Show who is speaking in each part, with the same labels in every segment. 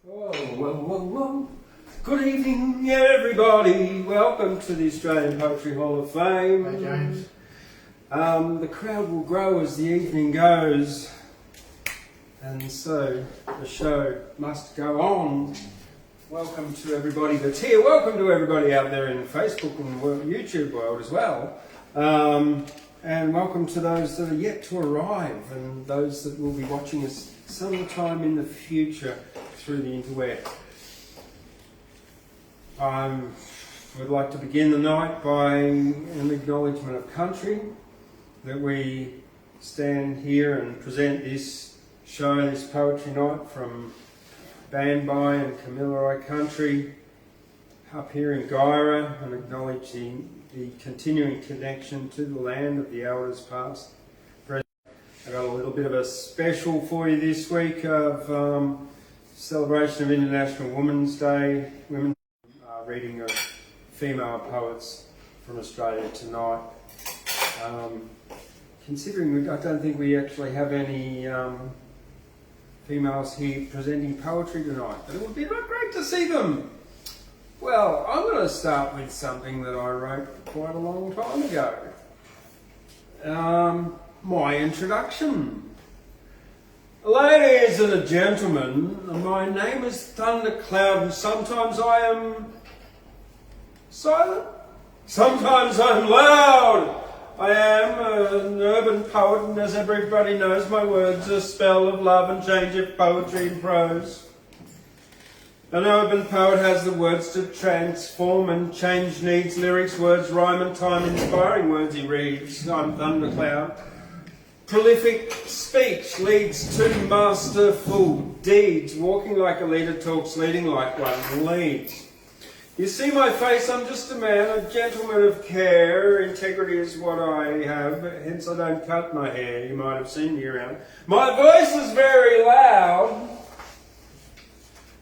Speaker 1: Whoa. Good evening, everybody. Welcome to the Australian Poetry Hall of Fame.
Speaker 2: Hi, James.
Speaker 1: The crowd will grow as the evening goes, and so the show must go on. Welcome to everybody that's here. Welcome to everybody out there in Facebook and YouTube world as well. And welcome to those that are yet to arrive and those that will be watching us sometime in the future through the interweb. I would like to begin the night by an acknowledgement of country, that we stand here and present this show, this poetry night from Banbai and Kamilaroi country up here in Gyra, and acknowledge the continuing connection to the land of the elders past. I got a little bit of a special for you this week of celebration of International Women's Day. Reading of female poets from Australia tonight. Considering I don't think we actually have any females here presenting poetry tonight, but it would be great to see them. Well, I'm going to start with something that I wrote quite a long time ago. My introduction. Ladies and gentlemen, my name is Thundercloud, and sometimes I am silent, sometimes I'm loud. I am an urban poet, and as everybody knows, my words are a spell of love and change of poetry and prose. An urban poet has the words to transform and change needs, lyrics, words, rhyme and time, inspiring words he reads. I'm Thundercloud. Prolific speech leads to masterful deeds. Walking like a leader talks, leading like one leads. You see my face, I'm just a man, a gentleman of care. Integrity is what I have, hence I don't cut my hair. You might have seen me around. My voice is very loud,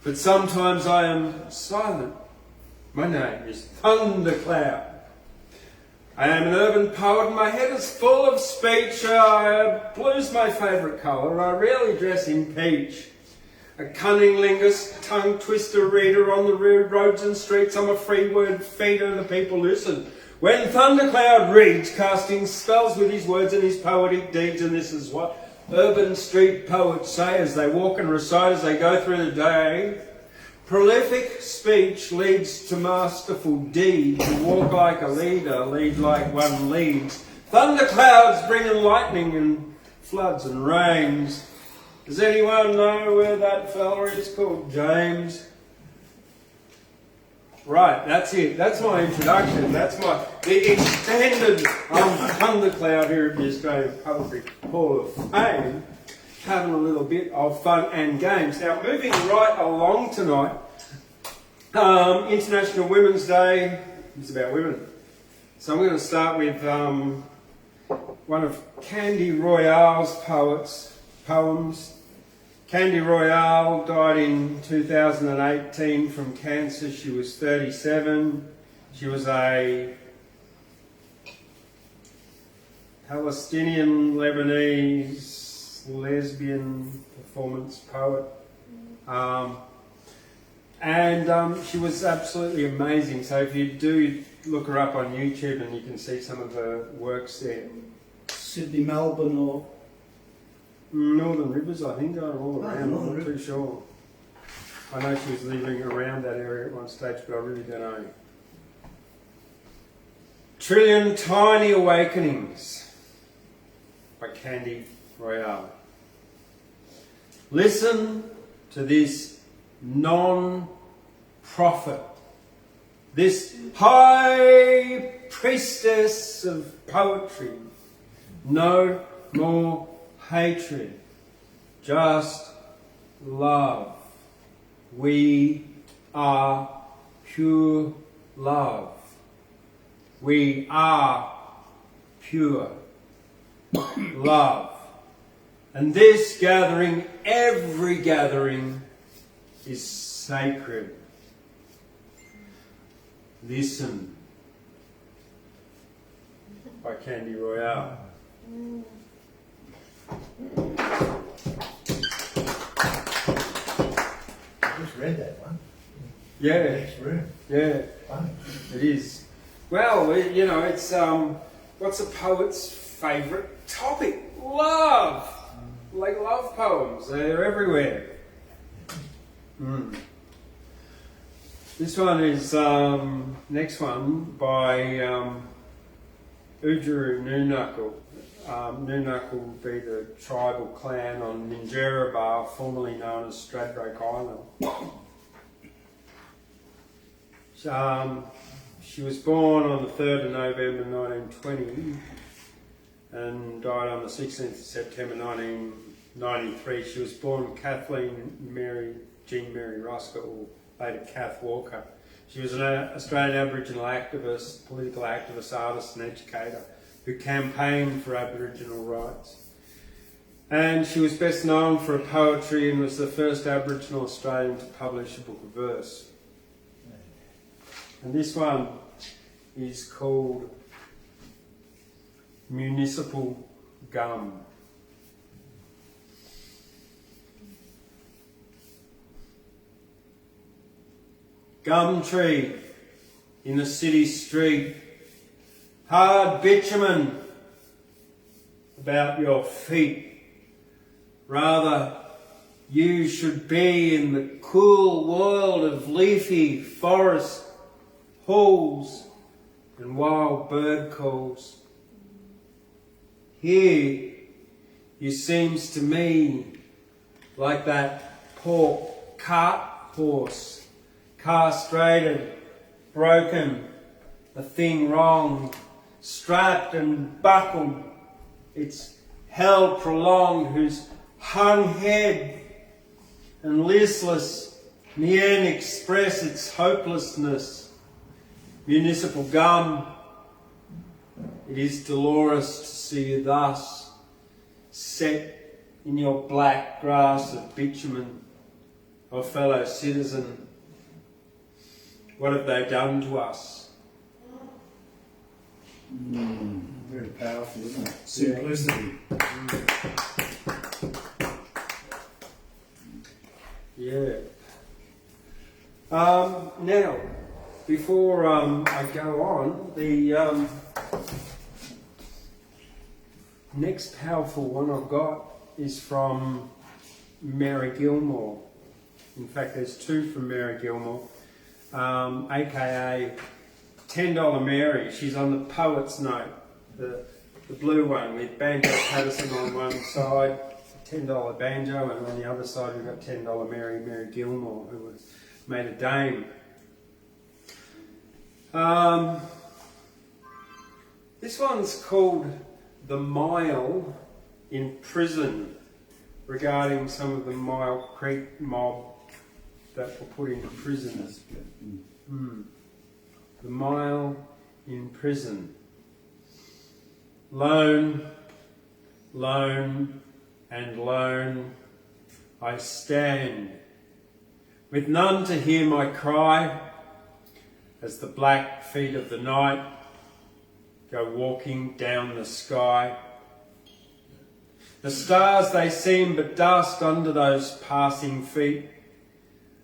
Speaker 1: but sometimes I am silent. My name is Thundercloud. I am an urban poet and my head is full of speech. Blue's my favourite colour. I rarely dress in peach. A cunning linguist, tongue twister reader on the roads and streets. I'm a free word feeder, the people listen. When Thundercloud reads, casting spells with his words and his poetic deeds, and this is what urban street poets say as they walk and recite as they go through the day. Prolific speech leads to masterful deeds. You walk like a leader, lead like one leads. Thunderclouds bring lightning and floods and rains. Does anyone know where that fella is called? James? Right, that's it. That's my introduction. That's the extended Thundercloud here at the Australian Poetry Hall of Fame, having a little bit of fun and games. Now, moving right along tonight, International Women's Day is about women. So I'm going to start with one of Candy Royalle's poems. Candy Royalle died in 2018 from cancer. She was 37. She was a Palestinian Lebanese lesbian performance poet. And she was absolutely amazing. So if you do look her up on YouTube, and you can see some of her works there.
Speaker 2: Sydney, Melbourne, or
Speaker 1: Northern Rivers, I think, are all around. I'm not too sure. I know she was living around that area at one stage, but I really don't know. Trillion Tiny Awakenings by Candy Royalle. Listen to this non-prophet, this high priestess of poetry. No more hatred, just love. We are pure love. We are pure love. And this gathering, every gathering, is sacred. Listen, by Candy Royalle.
Speaker 3: read that one.
Speaker 1: Yeah.
Speaker 3: Next room.
Speaker 1: Yeah,
Speaker 3: Funny.
Speaker 1: it is. Well, it's what's a poet's favourite topic? Love. Like love poems. They're everywhere. Mm. This one is next one by Ujuru Nunakul. Nunakul would be the tribal clan on Ninjera, formerly known as Stradbroke Island. She was born on the 3rd of November 1920 and died on the 16th of September 1993. She was born Kathleen Jean Mary Rusker, or later Kath Walker. She was an Australian Aboriginal activist, political activist, artist and educator who campaigned for Aboriginal rights. And she was best known for her poetry and was the first Aboriginal Australian to publish a book of verse. And this one is called Municipal Gum. Gum tree in the city street, hard bitumen about your feet. Rather, you should be in the cool world of leafy forest halls and wild bird calls. Here, you seems to me like that poor cart horse, castrated, broken, a thing wrong, strapped and buckled, its hell prolonged, whose hung head and listless mien express its hopelessness. Municipal gum, it is dolorous to see you thus, set in your black grass of bitumen, O fellow citizen. What have they done to us?
Speaker 2: Very powerful, isn't it? Simplicity.
Speaker 1: Yeah. Now, before I go on, the next powerful one I've got is from Mary Gilmore. In fact, there's two from Mary Gilmore, aka $10 Mary. She's on the Poet's Note, the blue one with Banjo Patterson on one side, $10 banjo, and on the other side we've got $10 Mary Gilmore, who was made a dame. This one's called The Myall in Prison, regarding some of the Myall Creek mob that were put into prison. The Myall in Prison. Lone, lone and lone I stand, with none to hear my cry, as the black feet of the night go walking down the sky. The stars, they seem but dust under those passing feet,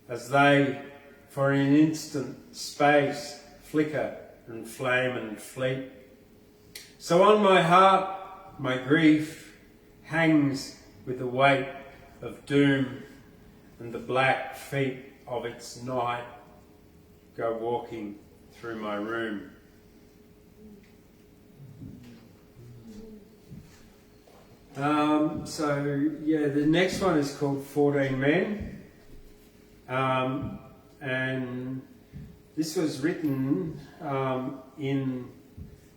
Speaker 1: as they for an instant space flicker and flame and fleet. So on my heart my grief hangs with the weight of doom, and the black feet of its night go walking through my room. The next one is called 14 Men, and this was written in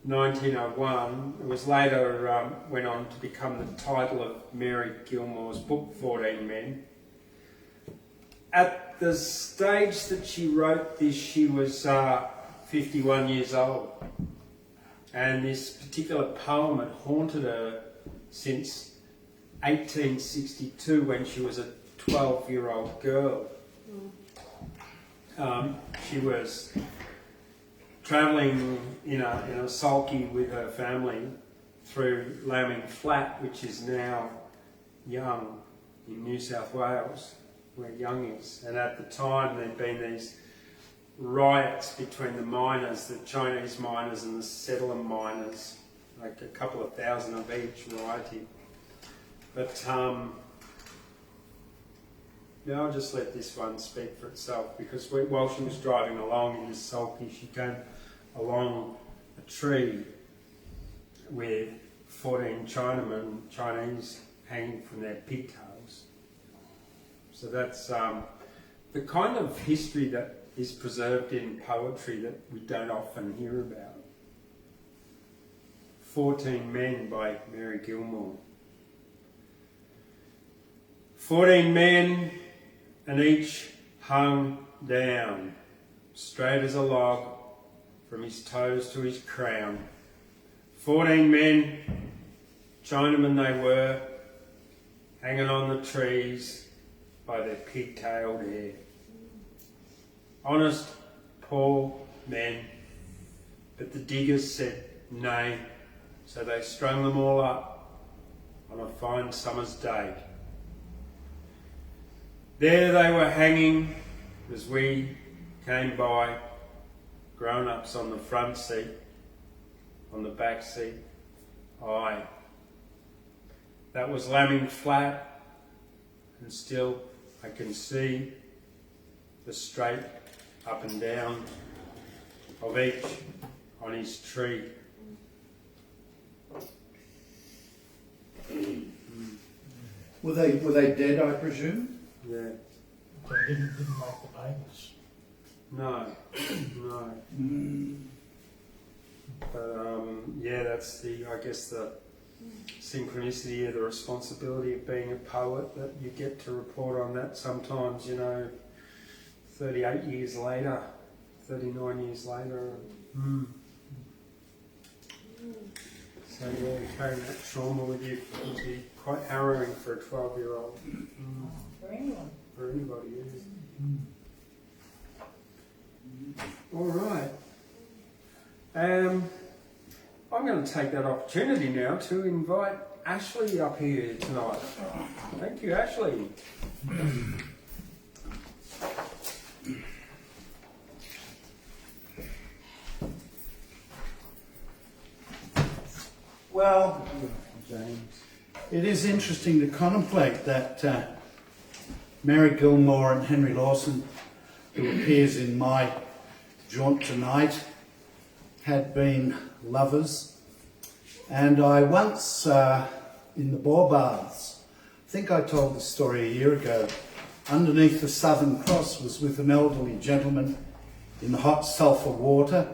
Speaker 1: 1901. It was later went on to become the title of Mary Gilmore's book, 14 Men. At the stage that she wrote this, she was 51 years old, and this particular poem had haunted her since 1862, when she was a 12-year-old girl. She was travelling in a sulky with her family through Lambing Flat, which is now Young in New South Wales. where Young is. And at the time there'd been these riots between the miners, the Chinese miners and the settler miners, like a couple of thousand of each rioting. But yeah, I'll just let this one speak for itself, because while she was driving along in this sulky, she came along a tree with 14 Chinamen, Chinese, hanging from their pigtails. So that's the kind of history that is preserved in poetry that we don't often hear about. 14 Men by Mary Gilmore. 14 men, and each hung down, straight as a log, from his toes to his crown. 14 men, Chinamen they were, hanging on the trees by their pigtailed hair. Honest, poor men, but the diggers said nay, so they strung them all up on a fine summer's day. There they were hanging as we came by, grown-ups on the front seat, on the back seat, aye. That was lambing flat, and still I can see the straight up and down of each on his tree.
Speaker 2: Were they dead, I presume?
Speaker 1: Yeah.
Speaker 3: They didn't make the babies.
Speaker 1: No, no. But yeah, that's the, I guess, the synchronicity of the responsibility of being a poet, that you get to report on that sometimes, 38 years later, 39 years later. So yeah, carrying that trauma with you would be quite harrowing for a 12-year-old.
Speaker 4: For anyone.
Speaker 1: For anybody, yeah. All right. I'm going to take that opportunity now to invite Ashley up here tonight. Thank you, Ashley.
Speaker 2: Well,
Speaker 1: James.
Speaker 2: it is interesting to contemplate that Mary Gilmore and Henry Lawson, who appears in my jaunt tonight, had been lovers. And I once, in the Boar Baths, I think I told this story a year ago, underneath the Southern Cross, was with an elderly gentleman in the hot sulphur water,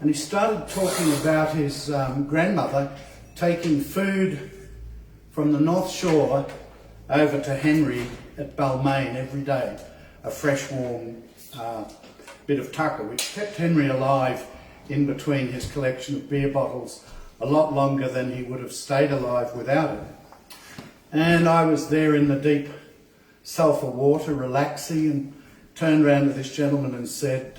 Speaker 2: and he started talking about his grandmother taking food from the North Shore over to Henry at Balmain every day, a fresh warm bit of tucker, which kept Henry alive in between his collection of beer bottles a lot longer than he would have stayed alive without it. And I was there in the deep sulphur water relaxing, and turned round to this gentleman and said,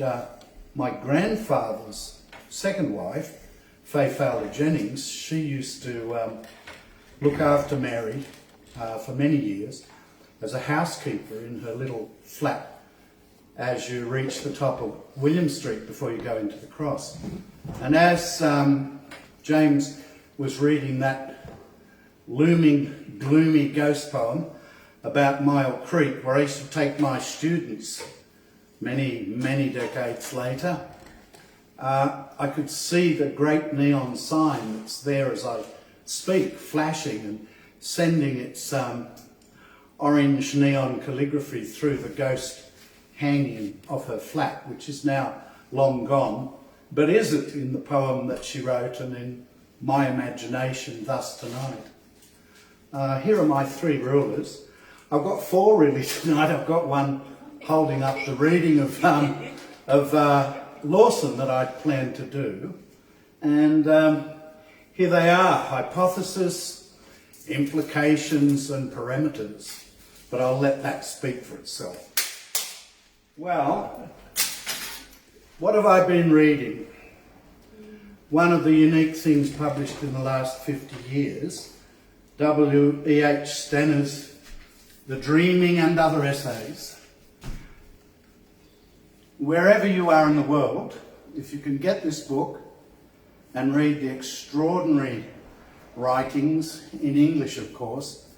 Speaker 2: my grandfather's second wife, Faye Fowler Jennings, she used to look after Mary for many years as a housekeeper in her little flat as you reach the top of William Street before you go into the cross. And as James was reading that looming, gloomy ghost poem about Myall Creek, where I used to take my students many, many decades later, I could see the great neon sign that's there as I speak, flashing and sending its orange neon calligraphy through the ghost hanging of her flat, which is now long gone, but is it in the poem that she wrote and in my imagination thus tonight. Here are my three rulers. I've got four really tonight. I've got one holding up the reading of Lawson that I'd planned to do, and here they are: hypothesis, implications and parameters, but I'll let that speak for itself. Well, what have I been reading? One of the unique things published in the last 50 years, W.E.H. Stenner's The Dreaming and Other Essays. Wherever you are in the world, if you can get this book and read the extraordinary writings, in English of course,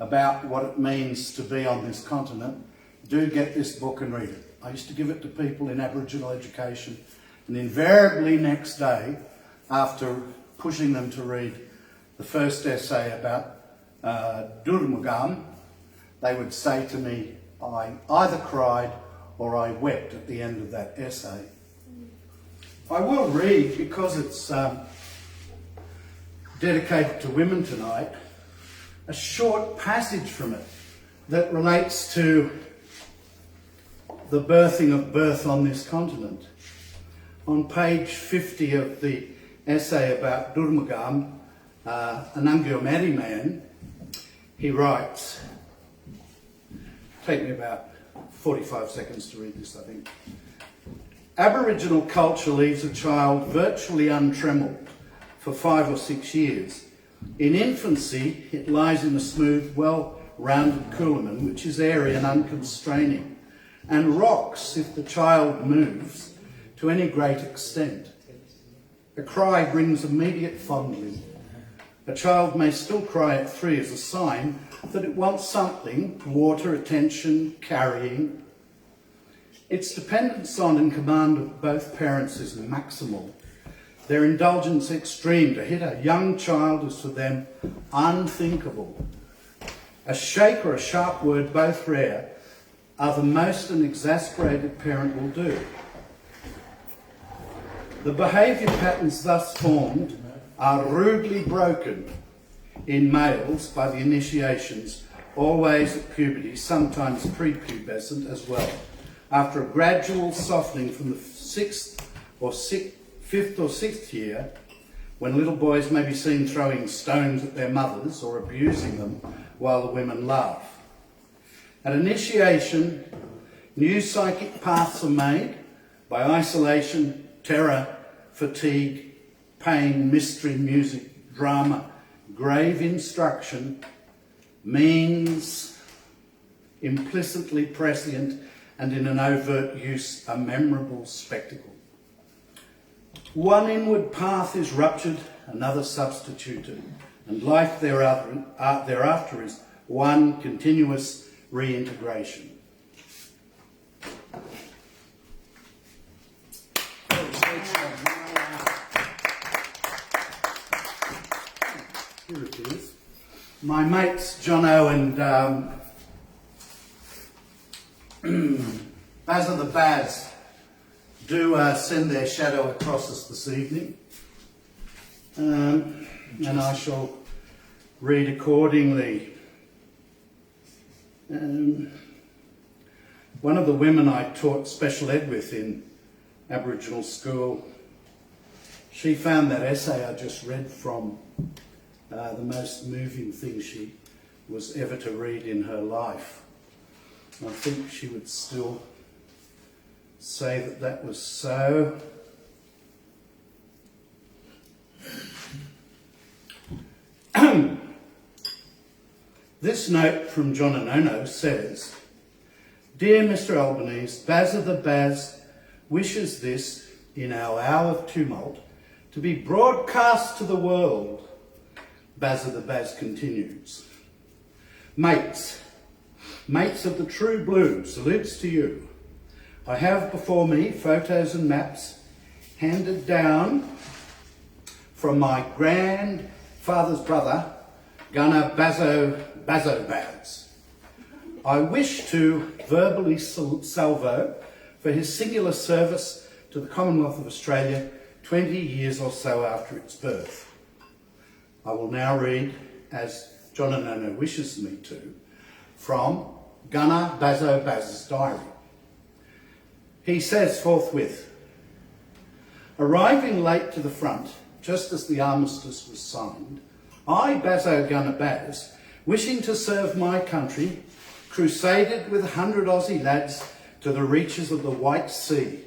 Speaker 2: about what it means to be on this continent, do get this book and read it. I used to give it to people in Aboriginal education, and invariably next day, after pushing them to read the first essay about Durmugam, they would say to me, I either cried or I wept at the end of that essay. I will read, because it's dedicated to women tonight, a short passage from it that relates to the birthing of birth on this continent. On page 50 of the essay about Durmugam, a Nungiomari man, he writes, take me about 45 seconds to read this, I think. Aboriginal culture leaves a child virtually untrammelled for 5 or 6 years. In infancy, it lies in a smooth, well-rounded coulomen, which is airy and unconstraining, and rocks if the child moves to any great extent. A cry brings immediate fondling. A child may still cry at 3 as a sign that it wants something, water, attention, carrying. Its dependence on and command of both parents is maximal. Their indulgence extreme. To hit a young child is for them unthinkable. A shake or a sharp word, both rare, are the most an exasperated parent will do. The behaviour patterns thus formed are rudely broken in males by the initiations, always at puberty, sometimes prepubescent as well, after a gradual softening from the 5th or 6th year, when little boys may be seen throwing stones at their mothers or abusing them while the women laugh. At initiation, new psychic paths are made by isolation, terror, fatigue, pain, mystery, music, drama, grave instruction, means implicitly prescient and in an overt use a memorable spectacle. One inward path is ruptured, another substituted, and life thereafter is one continuous reintegration. Here it is. My mates Johono and Bazza the Baz do send their shadow across us this evening, and I shall read accordingly. One of the women I taught special ed with in Aboriginal school, she found that essay I just read from the most moving thing she was ever to read in her life. I think she would still say that that was so. This note from Johono says, Dear Mr. Albanese, Bazza the Baz wishes this, in our hour of tumult, to be broadcast to the world. Bazza the Baz continues, Mates of the true blue, salutes to you. I have before me photos and maps handed down from my grandfather's brother, Gunner Bazzo Baz. I wish to verbally salvo for his singular service to the Commonwealth of Australia 20 years or so after its birth. I will now read, as Johono wishes me to, from Gunner Bazzo Baz's diary. He says forthwith, arriving late to the front, just as the armistice was signed, I, Bazzo Gunner Baz, wishing to serve my country, crusaded with 100 Aussie lads to the reaches of the White Sea,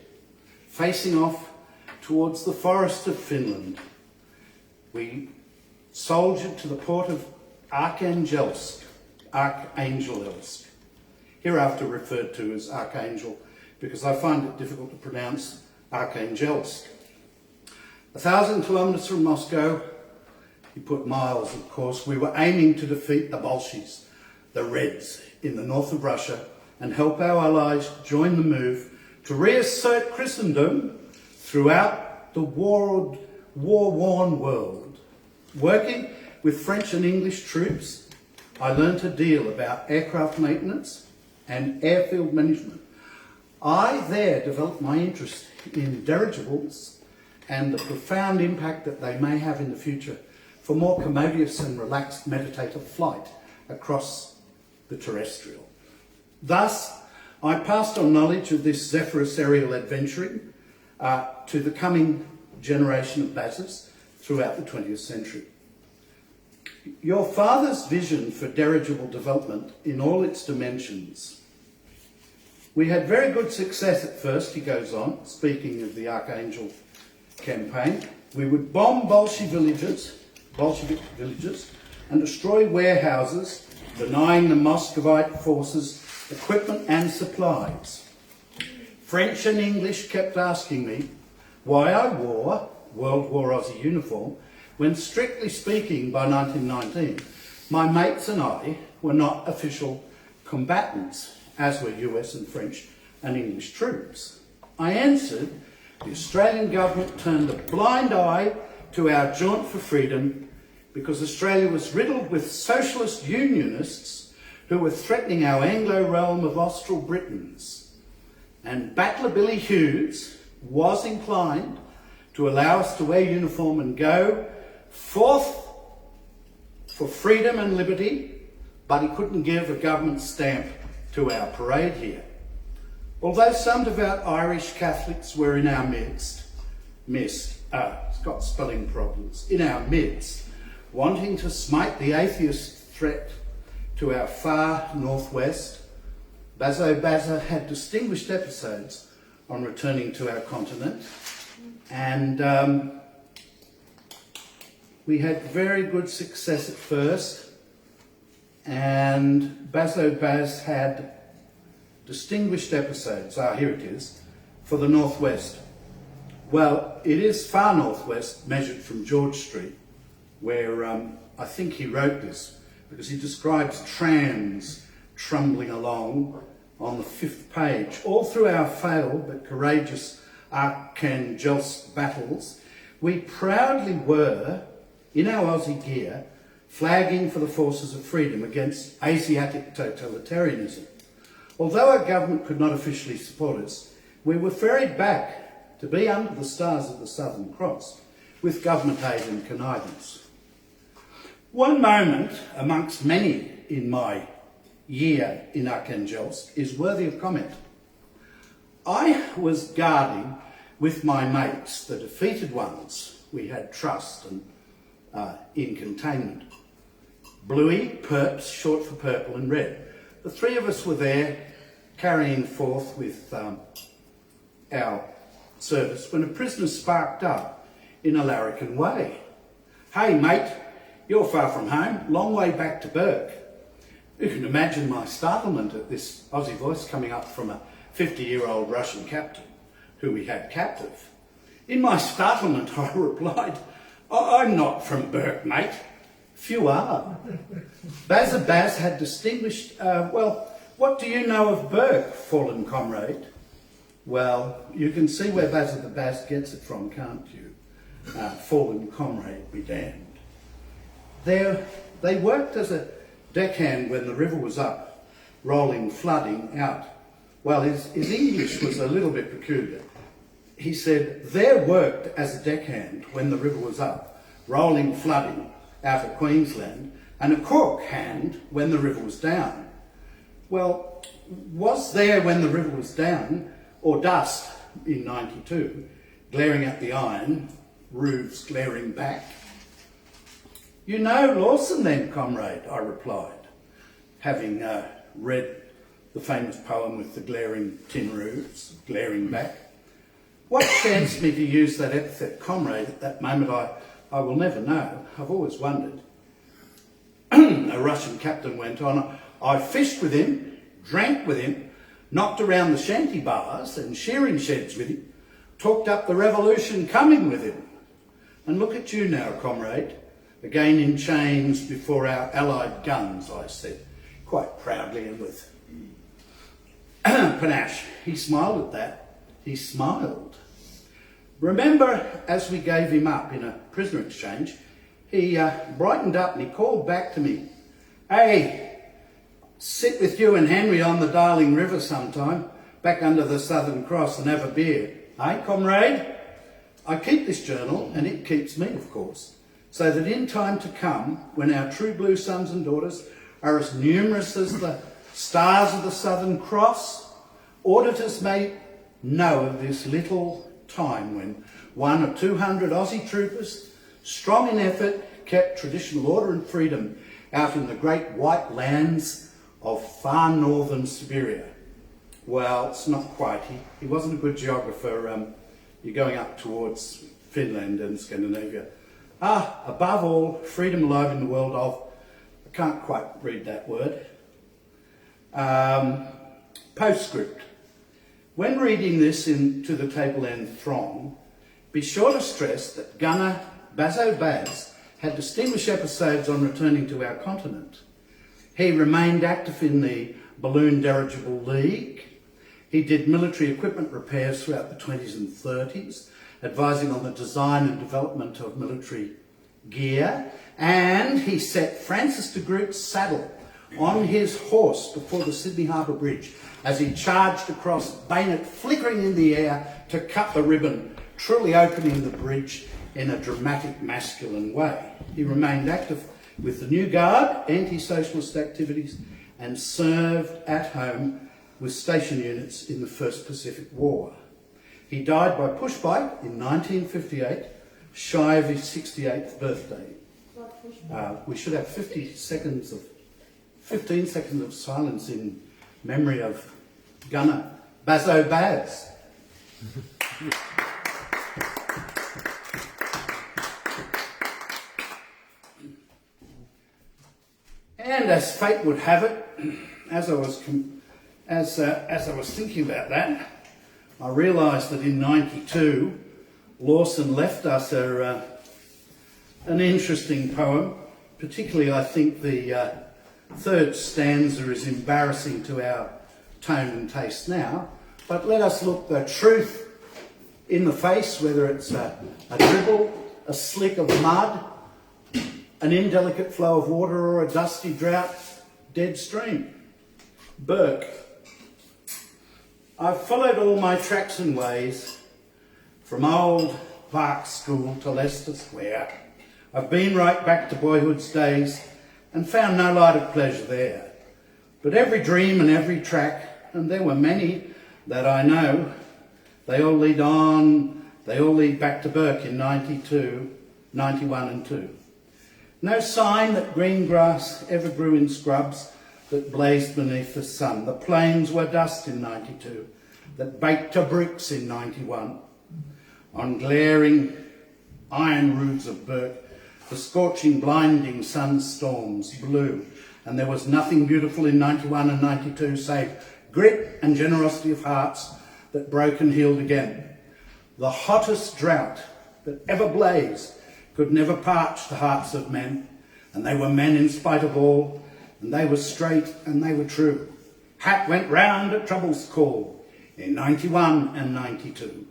Speaker 2: facing off towards the forest of Finland. We soldiered to the port of Arkhangelsk, Archangel-esque, hereafter referred to as Archangel because I find it difficult to pronounce Archangelsк. 1,000 kilometres from Moscow, he put miles of course, we were aiming to defeat the Bolsheviks, the Reds, in the north of Russia and help our allies join the move to reassert Christendom throughout the war-worn world. Working with French and English troops, I learnt a deal about aircraft maintenance and airfield management. I there developed my interest in dirigibles and the profound impact that they may have in the future for more commodious and relaxed meditative flight across the terrestrial. Thus, I passed on knowledge of this Zephyrus aerial adventuring to the coming generation of Bazzas throughout the 20th century. Your father's vision for dirigible development in all its dimensions. We had very good success at first, he goes on, speaking of the Archangel campaign. We would bomb Bolshevik villages and destroy warehouses, denying the Muscovite forces equipment and supplies. French and English kept asking me why I wore World War Aussie uniform when, strictly speaking, by 1919, my mates and I were not official combatants, as were US and French and English troops. I answered, the Australian government turned a blind eye to our jaunt for freedom because Australia was riddled with socialist unionists who were threatening our Anglo realm of Austral Britons. And Battler Billy Hughes was inclined to allow us to wear uniform and go forth for freedom and liberty, but he couldn't give a government stamp to our parade here. Although some devout Irish Catholics were in our midst, it's got spelling problems, in our midst, wanting to smite the atheist threat to our far northwest, Bazza had distinguished episodes on returning to our continent, and we had very good success at first, and Baz had distinguished episodes, here it is, for the northwest. Well, it is far northwest, measured from George Street, where I think he wrote this, because he describes trams trumbling along on the 5th page. All through our failed but courageous Archangelsk battles, we proudly were, in our Aussie gear, flagging for the forces of freedom against Asiatic totalitarianism. Although our government could not officially support us, we were ferried back to be under the stars of the Southern Cross with government aid and connivance. One moment amongst many in my year in Archangelsk is worthy of comment. I was guarding with my mates, the defeated ones we had trust and in containment. Bluey, Perps, short for purple, and red. The three of us were there carrying forth with our service when a prisoner sparked up in a larrikin way. Hey mate, you're far from home, long way back to Bourke. You can imagine my startlement at this Aussie voice coming up from a 50-year-old Russian captain who we had captive. In my startlement I replied, I'm not from Bourke, mate. Few are. Baz had distinguished, what do you know of Bourke, fallen comrade? Well, you can see where Bazza gets it from, can't you? Fallen comrade be damned. They worked as a deckhand when the river was up, rolling, flooding out. Well, his English was a little bit peculiar. He said, there worked as a deckhand when the river was up, rolling, flooding out of Queensland, and a cork hand when the river was down. Well, was there when the river was down, or dust in 92, glaring at the iron, roofs glaring back? You know Lawson then, comrade, I replied, having read the famous poem with the glaring tin roofs, glaring back. What chanced me to use that epithet, comrade, at that moment I will never know. I've always wondered. A Russian captain went on, I fished with him, drank with him, knocked around the shanty bars and shearing sheds with him, talked up the revolution coming with him. And look at you now, comrade, again in chains before our allied guns, I said, quite proudly and with panache. He smiled at that. He smiled. Remember, as we gave him up in a prisoner exchange, he brightened up and he called back to me, "Hey, sit with you and Henry on the Darling River sometime, back under the Southern Cross and have a beer. Eh, comrade?" I keep this journal, and it keeps me, of course, so that in time to come, when our true blue sons and daughters are as numerous as the stars of the Southern Cross, auditors may know of this little time when 100 or 200 Aussie troopers, strong in effort, kept traditional order and freedom out in the great white lands of far northern Siberia. Well, it's not quite. He wasn't a good geographer. You're going up towards Finland and Scandinavia. Above all, freedom alive in the world of, I can't quite read that word. Postscript. When reading this into the table end throng, be sure to stress that gunner Bazza had distinguished episodes on returning to our continent. He remained active in the Balloon Dirigible League. He did military equipment repairs throughout the 20s and 30s, advising on the design and development of military gear, and he set Francis de Groot's saddle on his horse before the Sydney Harbour Bridge as he charged across, bayonet flickering in the air to cut the ribbon, truly opening the bridge in a dramatic masculine way. He remained active with the New Guard, anti-socialist activities, and served at home with station units in the First Pacific War. He died by pushbike in 1958, shy of his 68th birthday. We should have 15 seconds of silence in memory of gunner Bazzo Baz. And as fate would have it, as I was thinking about that, I realised that in '92, Lawson left us an interesting poem. Particularly, I think the third stanza is embarrassing to our tone and taste now. But let us look the truth in the face, whether it's a dribble, a slick of mud, an indelicate flow of water, or a dusty drought, dead stream. Bourke. I've followed all my tracks and ways, from old Park School to Leicester Square. I've been right back to boyhood's days and found no light of pleasure there. But every dream and every track, and there were many that I know, they all lead back to Bourke in 92, 91 and 2. No sign that green grass ever grew in scrubs that blazed beneath the sun. The plains were dust in 92, that baked to bricks in 91. On glaring iron roofs of Bourke, the scorching, blinding sunstorms blew, and there was nothing beautiful in 91 and 92 save grit and generosity of hearts that broke and healed again. The hottest drought that ever blazed could never parch the hearts of men, and they were men in spite of all, and they were straight and they were true. Hat went round at trouble's call in 91 and 92.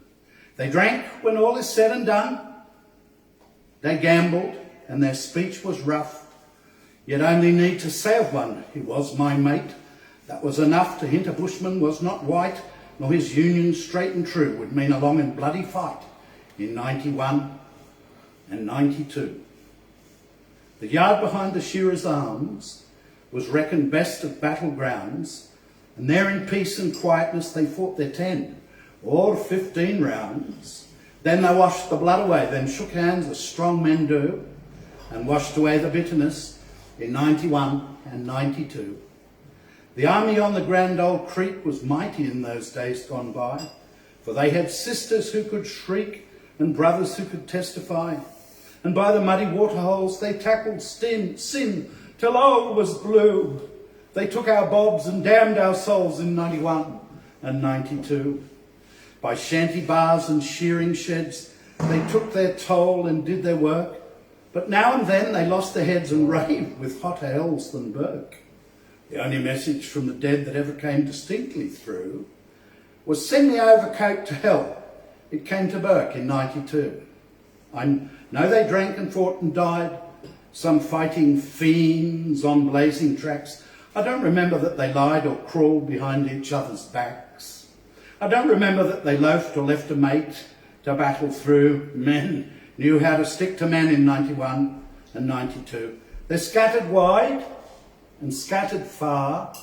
Speaker 2: They drank when all is said and done. They gambled and their speech was rough. Yet only need to say of one, he was my mate. That was enough to hint a bushman was not white, nor his union straight and true would mean a long and bloody fight in 91 and 92. The yard behind the Shearers' Arms was reckoned best of battlegrounds, and there in peace and quietness they fought their 10 or 15 rounds. Then they washed the blood away, then shook hands as strong men do, and washed away the bitterness in 91 and 92. The army on the Grand Old Creek was mighty in those days gone by, for they had sisters who could shriek and brothers who could testify. And by the muddy waterholes they tackled sin till all was blue. They took our bobs and damned our souls in 91 and 92. By shanty bars and shearing sheds, they took their toll and did their work. But now and then they lost their heads and raved with hotter hells than Bourke. The only message from the dead that ever came distinctly through was send the overcoat to hell. It came to Bourke in 92. I know they drank and fought and died, some fighting fiends on blazing tracks. I don't remember that they lied or crawled behind each other's backs. I don't remember that they loafed or left a mate to battle through. Men knew how to stick to men in 91 and 92. They're scattered wide and scattered far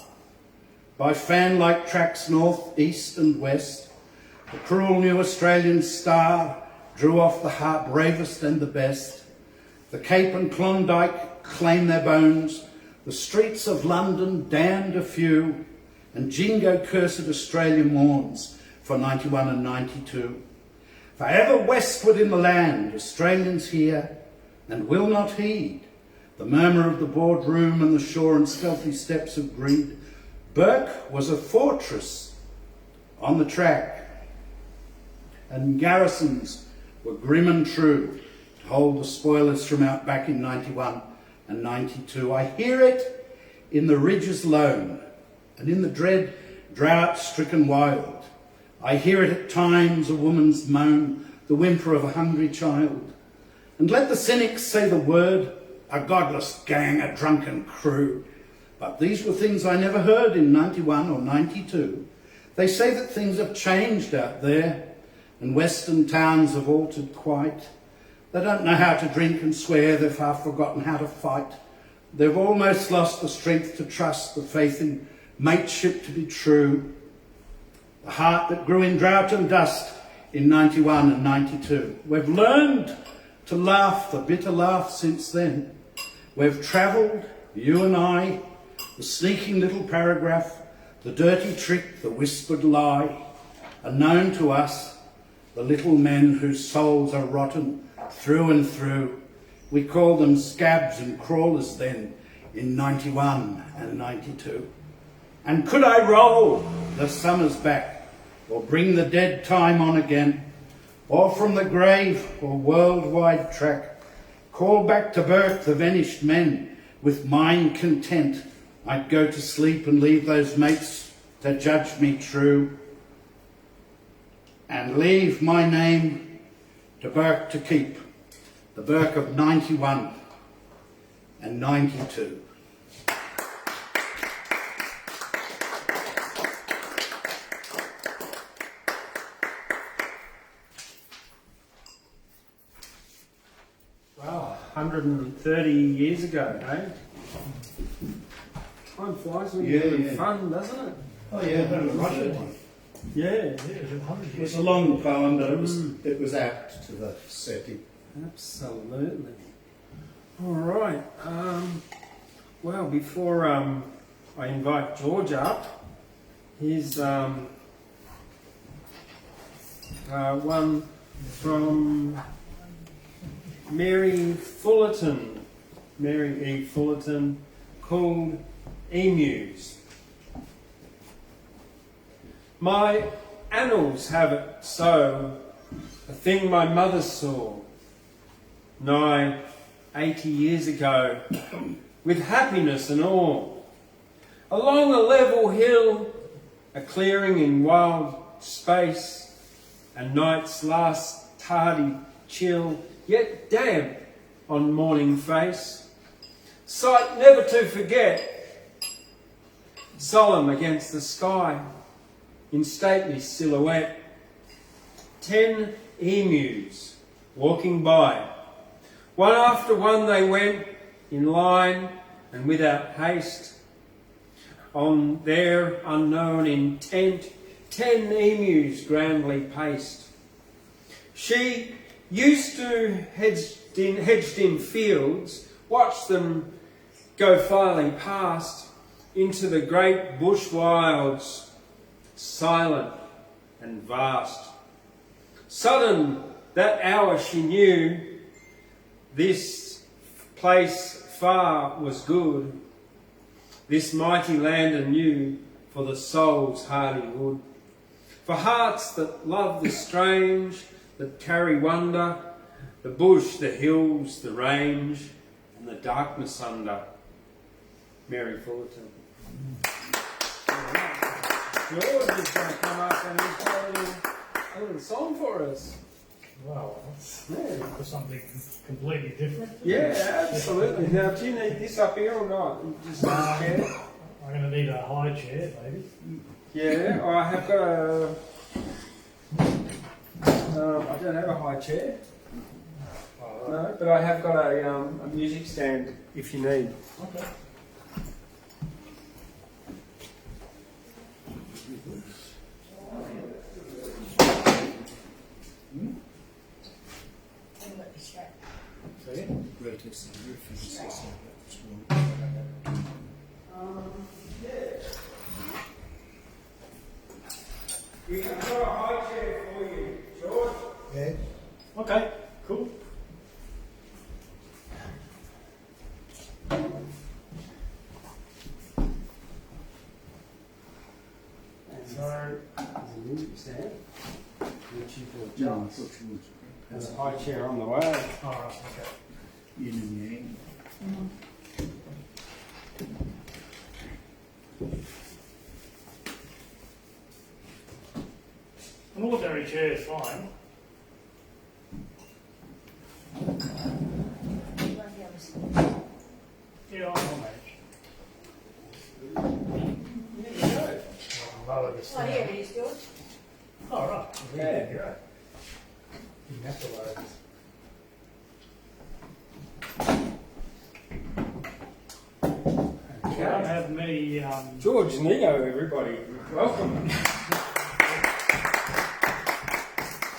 Speaker 2: by fan-like tracks north, east and west. The cruel new Australian star drew off the heart bravest and the best. The Cape and Klondike claim their bones. The streets of London damned a few. And Jingo cursed Australia mourns for 91 and 92. Forever westward in the land, Australians hear and will not heed the murmur of the boardroom and the shore and stealthy steps of greed. Bourke was a fortress on the track, and garrisons were grim and true to hold the spoilers from out back in 91 and 92. I hear it in the ridges lone and in the dread drought-stricken wild. I hear it at times, a woman's moan, the whimper of a hungry child. And let the cynics say the word, a godless gang, a drunken crew. But these were things I never heard in 91 or 92. They say that things have changed out there, and western towns have altered quite. They don't know how to drink and swear, they've half forgotten how to fight. They've almost lost the strength to trust, the faith in mateship to be true. The heart that grew in drought and dust in 91 and 92. We've learned to laugh the bitter laugh since then. We've travelled, you and I, the sneaking little paragraph, the dirty trick, the whispered lie, are known to us, the little men whose souls are rotten through and through. We called them scabs and crawlers then in 91 and 92. And could I roll the summers back, or bring the dead time on again, or from the grave or worldwide track, call back to Bourke the vanished men with mind content, I'd go to sleep and leave those mates to judge me true, and leave my name to Bourke to keep, the Bourke of 91 and 92.
Speaker 1: Wow, 130 years ago, eh? Time flies when you're having fun, doesn't it?
Speaker 2: Oh yeah, that was Russian one.
Speaker 1: Yeah.
Speaker 2: It was a long poem, but it was apt to the setting.
Speaker 1: Absolutely. All right. Well, before I invite George up, here's one from Mary Fullerton, Mary E. Fullerton, called Emus. My annals have it so, a thing my mother saw nigh 80 years ago, with happiness and awe. Along a level hill, a clearing in wild space, a night's last tardy chill, yet damp on morning face. Sight never to forget, solemn against the sky, in stately silhouette. 10 emus walking by. One after one they went, in line and without haste. On their unknown intent, 10 emus grandly paced. She used to, hedged in fields, watch them go filing past into the great bush wilds, silent and vast. Sudden that hour she knew this place far was good. this mighty land anew for the soul's hardihood, for hearts that love the strange, that carry wonder, the bush, the hills, the range, and the darkness under. Mary Fullerton. George is going to come up and he's got a little song for us.
Speaker 3: Well, that's
Speaker 1: Yeah.
Speaker 3: for something completely different.
Speaker 1: Yeah, absolutely. Now, do you need this up here or not? Just a chair?
Speaker 3: I'm going to need a high chair, maybe.
Speaker 1: Yeah, I have got a. I don't have a high chair, no, but I have got a music stand if you need.
Speaker 3: Okay.
Speaker 4: I'm not distracted.
Speaker 3: See?
Speaker 1: We have got a high chair for you, George.
Speaker 3: Yeah. Okay, cool.
Speaker 1: So, there's a music stand, which you can adjust. There's a high chair on the way.
Speaker 3: Alright, okay.
Speaker 2: Yin and yang.
Speaker 3: An ordinary chair is fine.
Speaker 4: You won't be able to see.
Speaker 3: Yeah, I'll manage.
Speaker 1: There you go.
Speaker 3: I'll lower this
Speaker 4: Oh, here
Speaker 3: down.
Speaker 4: it is, George.
Speaker 3: Oh, right.
Speaker 1: Yeah.
Speaker 3: Great. You can have to lower this. I don't have many.
Speaker 1: George and Neo, everybody, welcome.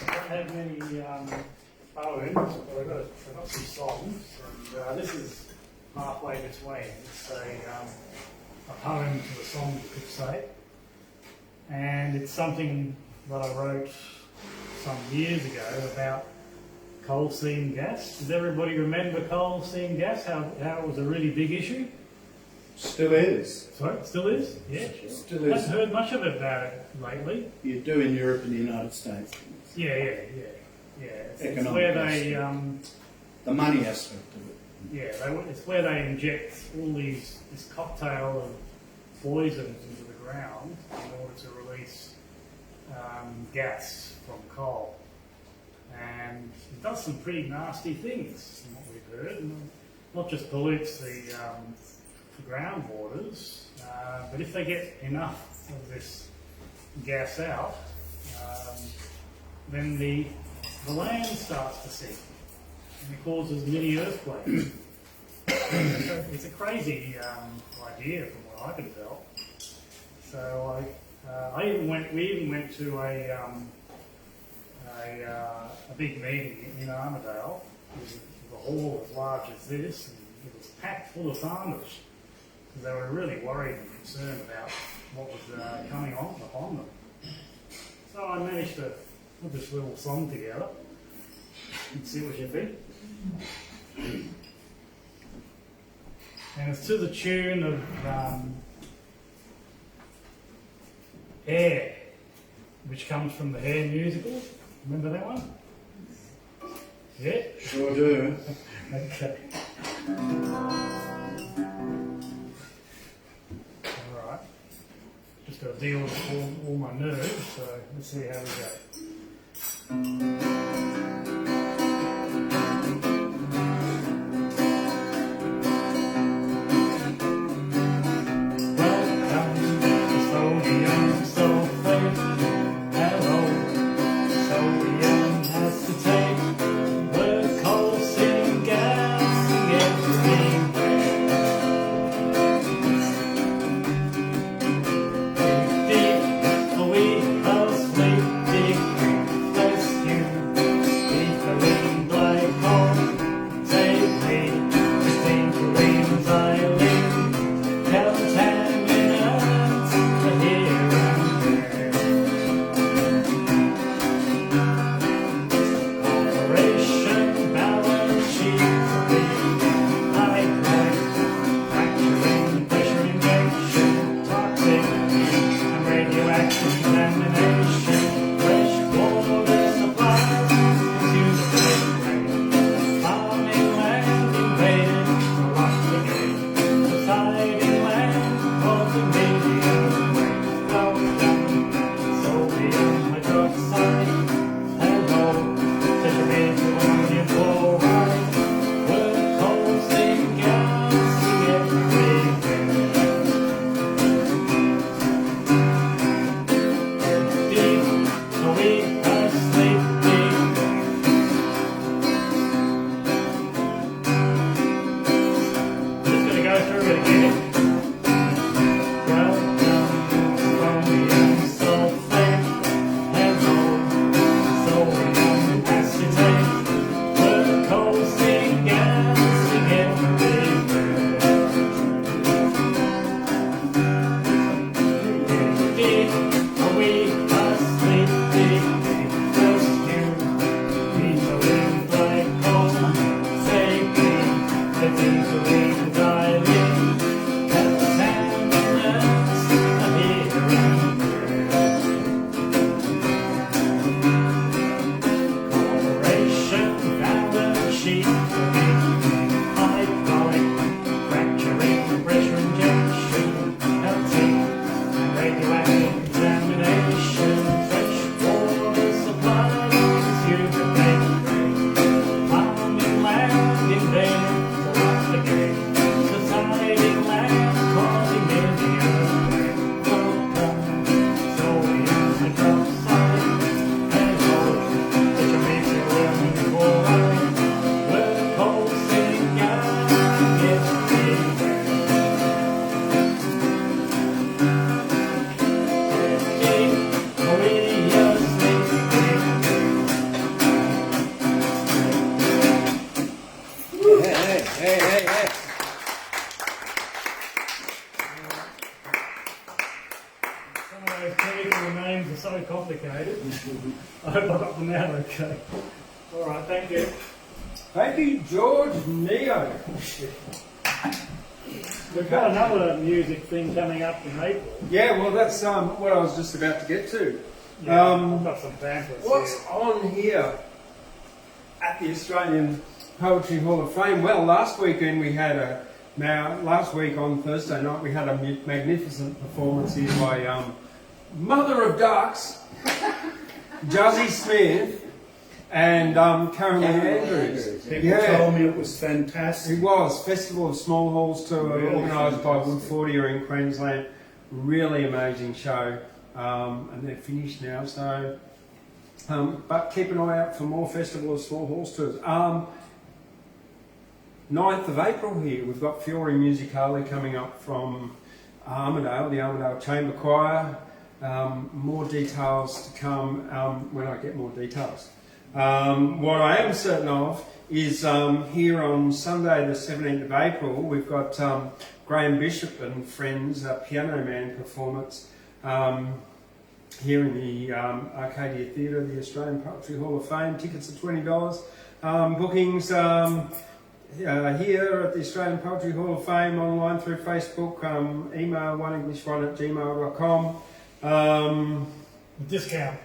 Speaker 3: I don't have many poems, but I've got some songs, and this is halfway between. It's a poem to a song, you could say, and it's something that I wrote some years ago about coal seam gas. Does everybody remember coal seam gas? How it was a really big issue?
Speaker 2: Still is.
Speaker 3: Sorry, it still is? Yeah, sure.
Speaker 2: Still
Speaker 3: I
Speaker 2: is.
Speaker 3: haven't heard much of it about it lately.
Speaker 2: You do in Europe and the United States.
Speaker 3: Yeah. It's
Speaker 2: Economic
Speaker 3: where they,
Speaker 2: The money aspect of it.
Speaker 3: it's where they inject all this cocktail of poisons into the ground in order to release gas from coal. And it does some pretty nasty things, from what we've heard. And not just pollutes the groundwaters, but if they get enough of this gas out, then the land starts to sink and it causes mini earthquakes. It's a crazy idea from what I can tell. So we even went to a big meeting in Armidale. It was a hall as large as this, and it was packed full of farmers because they were really worried and concerned about what was coming upon them. So I managed to put this little song together and see what you think. And it's to the tune of Air, which comes from the Hair musical. Remember that one? Yeah?
Speaker 2: Sure do.
Speaker 3: Okay. Alright. Just got to deal with all my nerves, so let's see how we go. You So complicated. I hope I got them out okay. All right, thank you.
Speaker 1: Thank you, George Neo.
Speaker 3: We've got another music thing coming up in April.
Speaker 1: Yeah, well, that's what I was just about to get to.
Speaker 3: Yeah, I've got some pamphlets
Speaker 1: What's
Speaker 3: here.
Speaker 1: on here at the Australian Poetry Hall of Fame? Well, last weekend we had last week on Thursday night we had a magnificent performance here by Mother of Ducks, Juzzy Smith, and Carolyn Andrews.
Speaker 2: People told me it was fantastic.
Speaker 1: It was. Festival of Small Halls Tour,
Speaker 2: Really
Speaker 1: organised by
Speaker 2: fantastic.
Speaker 1: Wood 40 here in Queensland. Really amazing show. And they're finished now, so... but keep an eye out for more Festival of Small Halls Tours. 9th of April here, we've got Fiore Musicale coming up from Armidale, the Armidale Chamber Choir. More details to come when I get more details. What I am certain of is here on Sunday the 17th of April we've got Graham Bishop and Friends Piano Man performance here in the Arcadia Theatre, the Australian Poetry Hall of Fame. Tickets are $20. Bookings here at the Australian Poetry Hall of Fame online through Facebook, email oneenglish1@gmail.com.
Speaker 3: Discount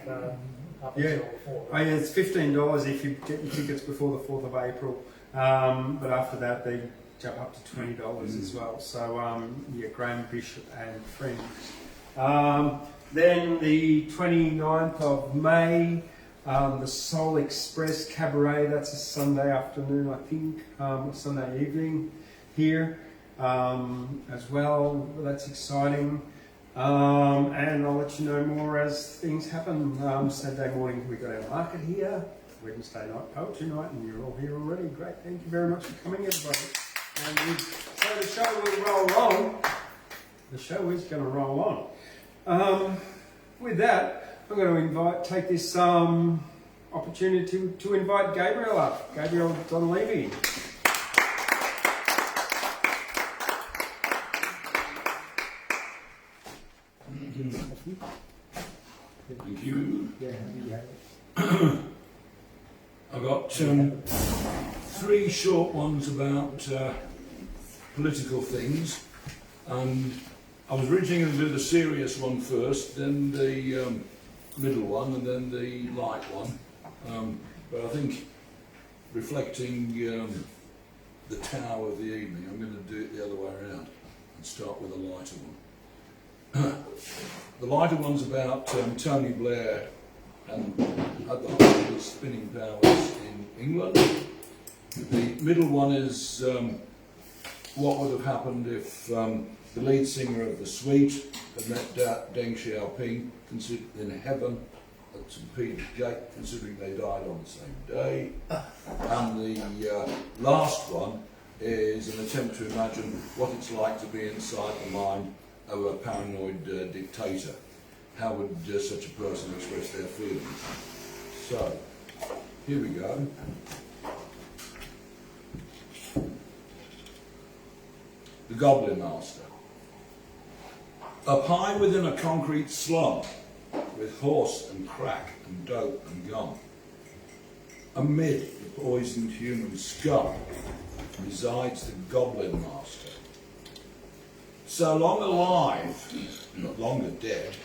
Speaker 3: up
Speaker 1: Yeah.
Speaker 3: until 4.
Speaker 1: Oh, yeah, it's $15 if you get your tickets before the 4th of April, but after that they jump up to $20 as well. So yeah, Graham Bishop and Friends. Then the 29th of May, the Soul Express Cabaret. That's a Sunday afternoon, I think, Sunday evening here as well. That's exciting. And I'll let you know more as things happen. Saturday morning we got our market here, Wednesday night poetry night, and you're all here already. Great, thank you very much for coming, everybody. And so the show will roll on. The show is going to roll on. With that, I'm going to take this opportunity to invite Gabriel up, Gabriel Donleavy.
Speaker 5: Thank you. I've got 3 short ones about political things, and I was originally going to do the serious one first, then the middle one, and then the light one. But I think, reflecting the Tower of the evening, I'm going to do it the other way around and start with a lighter one. The lighter one's about Tony Blair and at the height of his spinning powers in England. The middle one is what would have happened if the lead singer of the Suite had met Deng Xiao Ping in heaven at St. Peter's Gate, considering they died on the same day. And the last one is an attempt to imagine what it's like to be inside the mind of a paranoid dictator. How would such a person express their feelings? So, here we go. The Goblin Master. Up high within a concrete slum, with horse and crack and dope and gum, amid the poisoned human scum, resides the Goblin Master. So long alive, but longer dead,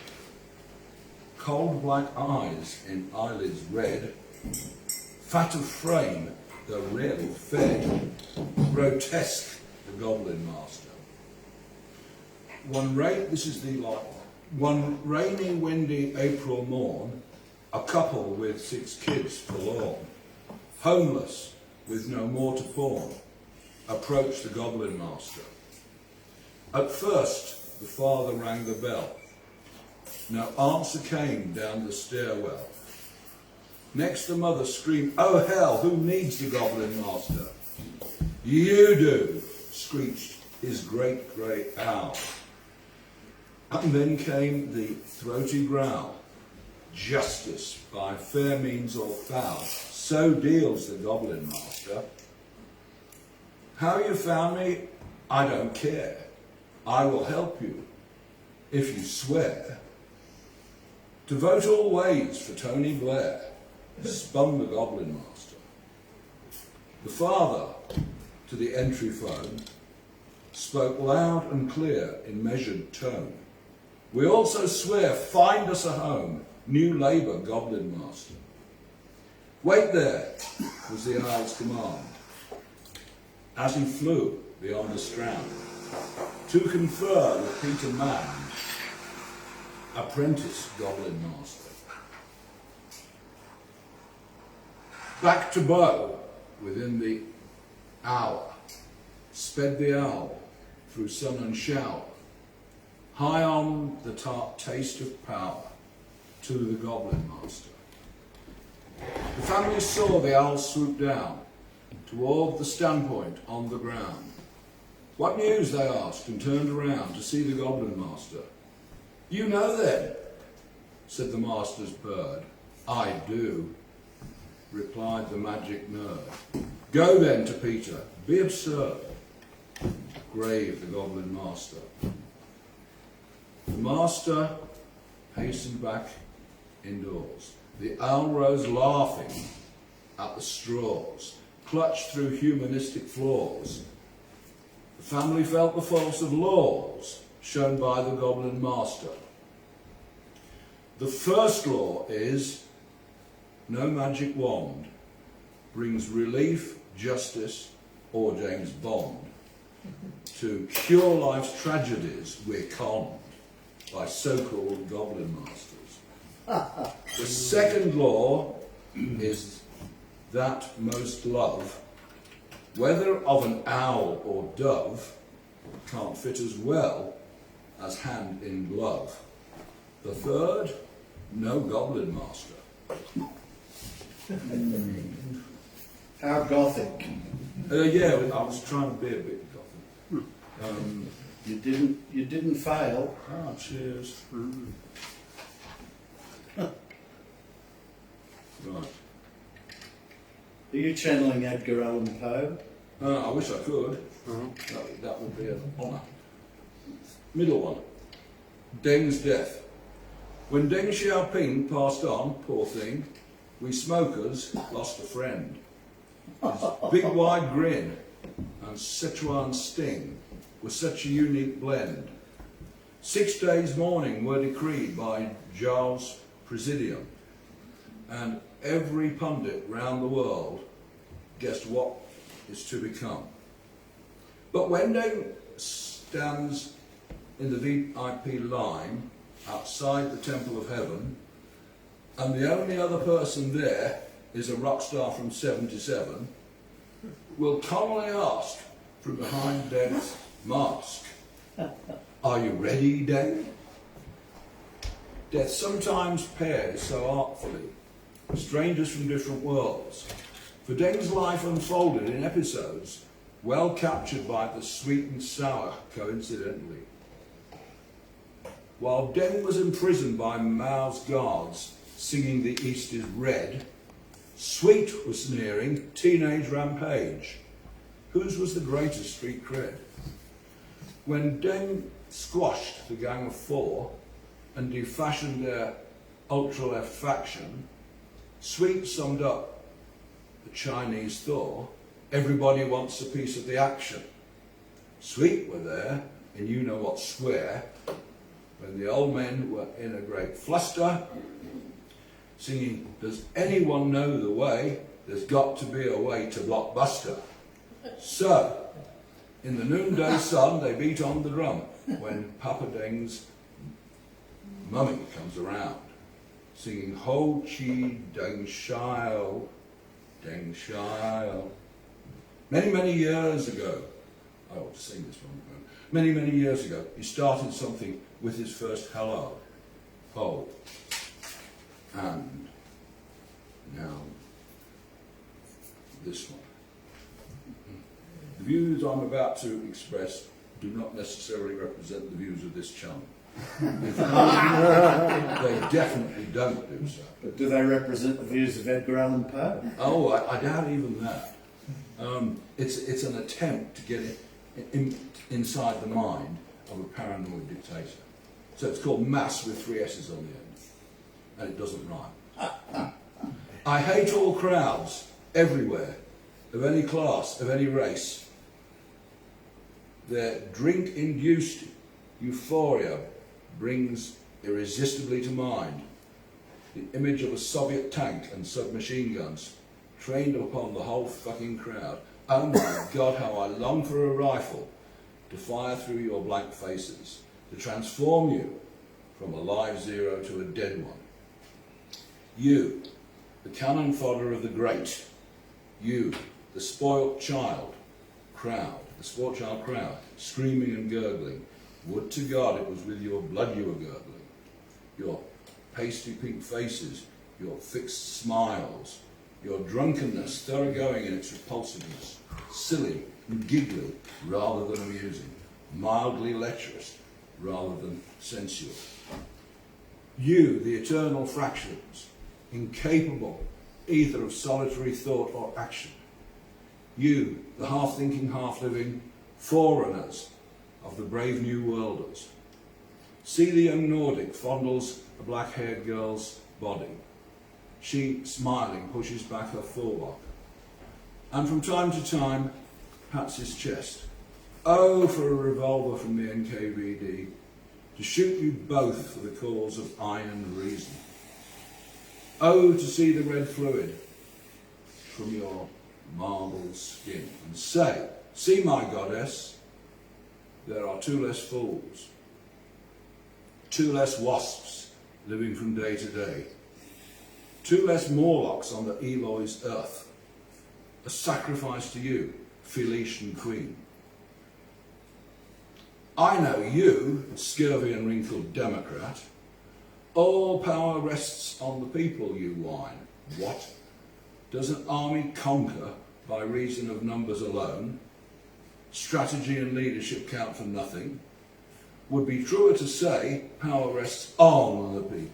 Speaker 5: cold black eyes in eyelids red, fat of frame, though rarely fed, grotesque the Goblin Master. One rainy, windy April morn, a couple with 6 kids forlorn, homeless, with no more to pawn, approached the Goblin Master. At first, the father rang the bell. No answer came down the stairwell. Next, the mother screamed, "Oh hell, who needs the Goblin Master?" "You do," screeched his great grey owl. And then came the throaty growl. "Justice by fair means or foul, so deals the Goblin Master. How you found me, I don't care. I will help you, if you swear to vote all ways for Tony Blair," spun the Goblin Master. The father, to the entry phone, spoke loud and clear in measured tone. "We also swear, find us a home, New Labour Goblin Master." "Wait there," was the owl's command, as he flew beyond the strand, to confer with Peter Mann, apprentice Goblin Master. Back to Bow, within the hour, sped the owl through sun and shower, high on the tart taste of power, to the Goblin Master. The family saw the owl swoop down toward the standpoint on the ground. "What news?" they asked, and turned around to see the Goblin Master. "You know then," said the Master's bird. "I do," replied the magic nerd. "Go then to Peter, be absurd," grave the Goblin Master. The Master hastened back indoors. The owl rose laughing at the straws, clutched through humanistic flaws. The family felt the force of laws shown by the Goblin Master. The first law is, no magic wand brings relief, justice, or James Bond. To cure life's tragedies, we're conned by so-called Goblin Masters. The second law is that most love, whether of an owl or dove, can't fit as well as hand in glove. The third, no Goblin Master.
Speaker 2: How gothic.
Speaker 5: Yeah, I was trying to be a bit gothic.
Speaker 2: You didn't fail.
Speaker 5: Ah, cheers. Right.
Speaker 2: Are you channeling Edgar Allan Poe?
Speaker 5: I wish I could. That would be an honour. Middle one. Deng's death. When Deng Xiao Ping passed on, poor thing, we smokers lost a friend. His big wide grin and Sichuan sting was such a unique blend. 6 days mourning were decreed by Zhao's Presidium, and every pundit round the world guessed what is to become. But when Deng stands in the VIP line outside the Temple of Heaven, and the only other person there is a rock star from 77, will commonly ask from behind Deng's mask, "Are you ready, Deng?" Death sometimes pairs so artfully strangers from different worlds, for Deng's life unfolded in episodes well captured by the sweet and sour coincidentally. While Deng was imprisoned by Mao's guards singing "The East is Red," Sweet was sneering "Teenage Rampage." Whose was the greatest street cred? When Deng squashed the Gang of Four and defashioned their ultra-left faction, Sweet summed up the Chinese Thor, everybody wants a piece of the action. Sweet were there in you-know-what square when the old men were in a great fluster, singing, does anyone know the way? There's got to be a way to Blockbuster. So, in the noonday sun, they beat on the drum when Papa Deng's mummy comes around, singing Ho Chi Deng Xiao, Deng Xiao. Many, many years ago, I ought to sing this one. Many, many years ago, he started something with his first hello, ho, and now this one. The views I'm about to express do not necessarily represent the views of this chum. In fact, they definitely don't do so.
Speaker 2: But do they represent the views of Edgar Allan Poe?
Speaker 5: Oh, I doubt even that. It's an attempt to get it inside the mind of a paranoid dictator. So it's called Mass with 3 S's on the end. And it doesn't rhyme. I hate all crowds, everywhere, of any class, of any race. Their drink-induced euphoria brings irresistibly to mind the image of a Soviet tank and submachine guns trained upon the whole fucking crowd. Oh my God, how I long for a rifle to fire through your blank faces, to transform you from a live zero to a dead one. You, the cannon fodder of the great. You, the spoilt child crowd, screaming and gurgling. Would to God it was with your blood you were gurgling. Your pasty pink faces, your fixed smiles, your drunkenness thoroughgoing in its repulsiveness, silly and giggly rather than amusing, mildly lecherous rather than sensual. You, the eternal fractions, incapable either of solitary thought or action. You, the half-thinking, half-living forerunners of the brave new worlders. See the young Nordic fondles a black-haired girl's body. She, smiling, pushes back her forelock, and from time to time pats his chest. Oh, for a revolver from the NKVD to shoot you both for the cause of iron reason. Oh, to see the red fluid from your marble skin and say, see my goddess, there are 2 less fools, 2 less wasps living from day to day, 2 less Morlocks on the Eloy's earth, a sacrifice to you, Felician Queen. I know you, scurvy and wrinkled Democrat. All power rests on the people, you whine. What? Does an army conquer by reason of numbers alone? Strategy and leadership count for nothing? Would be truer to say power rests on the people.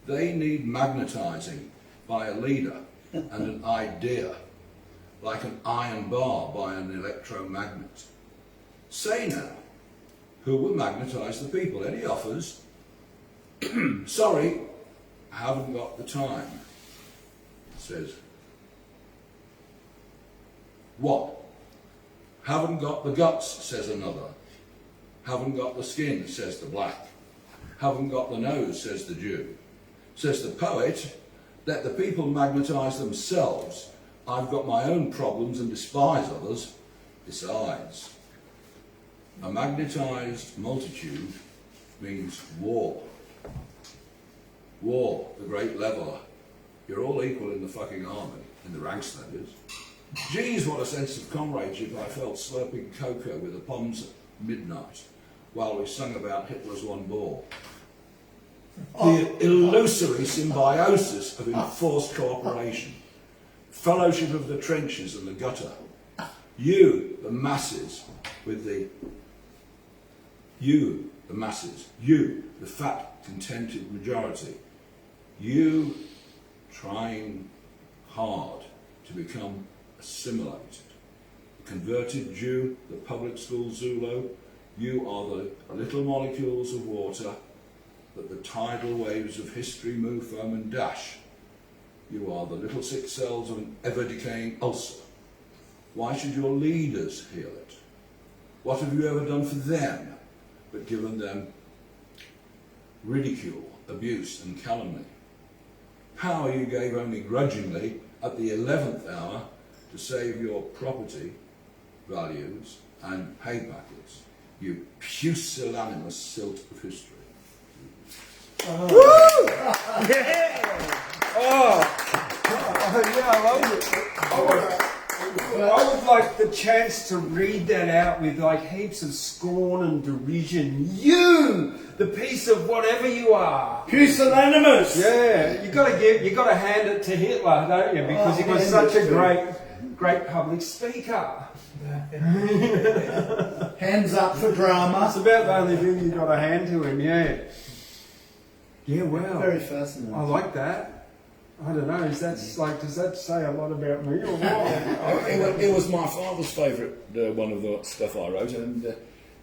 Speaker 5: They need magnetising by a leader and an idea, like an iron bar by an electromagnet. Say now, who will magnetise the people? Any offers? Sorry, haven't got the time, says. What? Haven't got the guts, says another. Haven't got the skin, says the black. Haven't got the nose, says the Jew. Says the poet, let the people magnetise themselves. I've got my own problems and despise others. Besides, a magnetised multitude means war. War, the great leveller. You're all equal in the fucking army, in the ranks that is. Geez, what a sense of comradeship I felt slurping cocoa with the Poms at midnight while we sung about Hitler's one ball. The illusory symbiosis of enforced cooperation, fellowship of the trenches and the gutter. You, the masses, you, the fat, contented majority. You trying hard to become assimilated. The converted Jew, the public school Zulu, You are the little molecules of water that the tidal waves of history move, foam and dash. You are the little sick cells of an ever-decaying ulcer. Why should your leaders heal it? What have you ever done for them but given them ridicule, abuse and calumny? Power you gave only grudgingly at the 11th hour to save your property, values and pay packets. You pusillanimous silt of history.
Speaker 1: Yeah, I love it. I would like the chance to read that out with like heaps of scorn and derision. You, the piece of whatever you are.
Speaker 2: Pusillanimous!
Speaker 1: Yeah, you gotta hand it to Hitler, don't you? Because he was such a great public speaker.
Speaker 2: Hands up for drama.
Speaker 1: It's about the only thing you got to hand to him, yeah. Yeah, wow.
Speaker 2: Very fascinating.
Speaker 1: I like that. I don't know, does that say a lot about me or what?
Speaker 5: It was my father's favourite, one of the stuff I wrote, and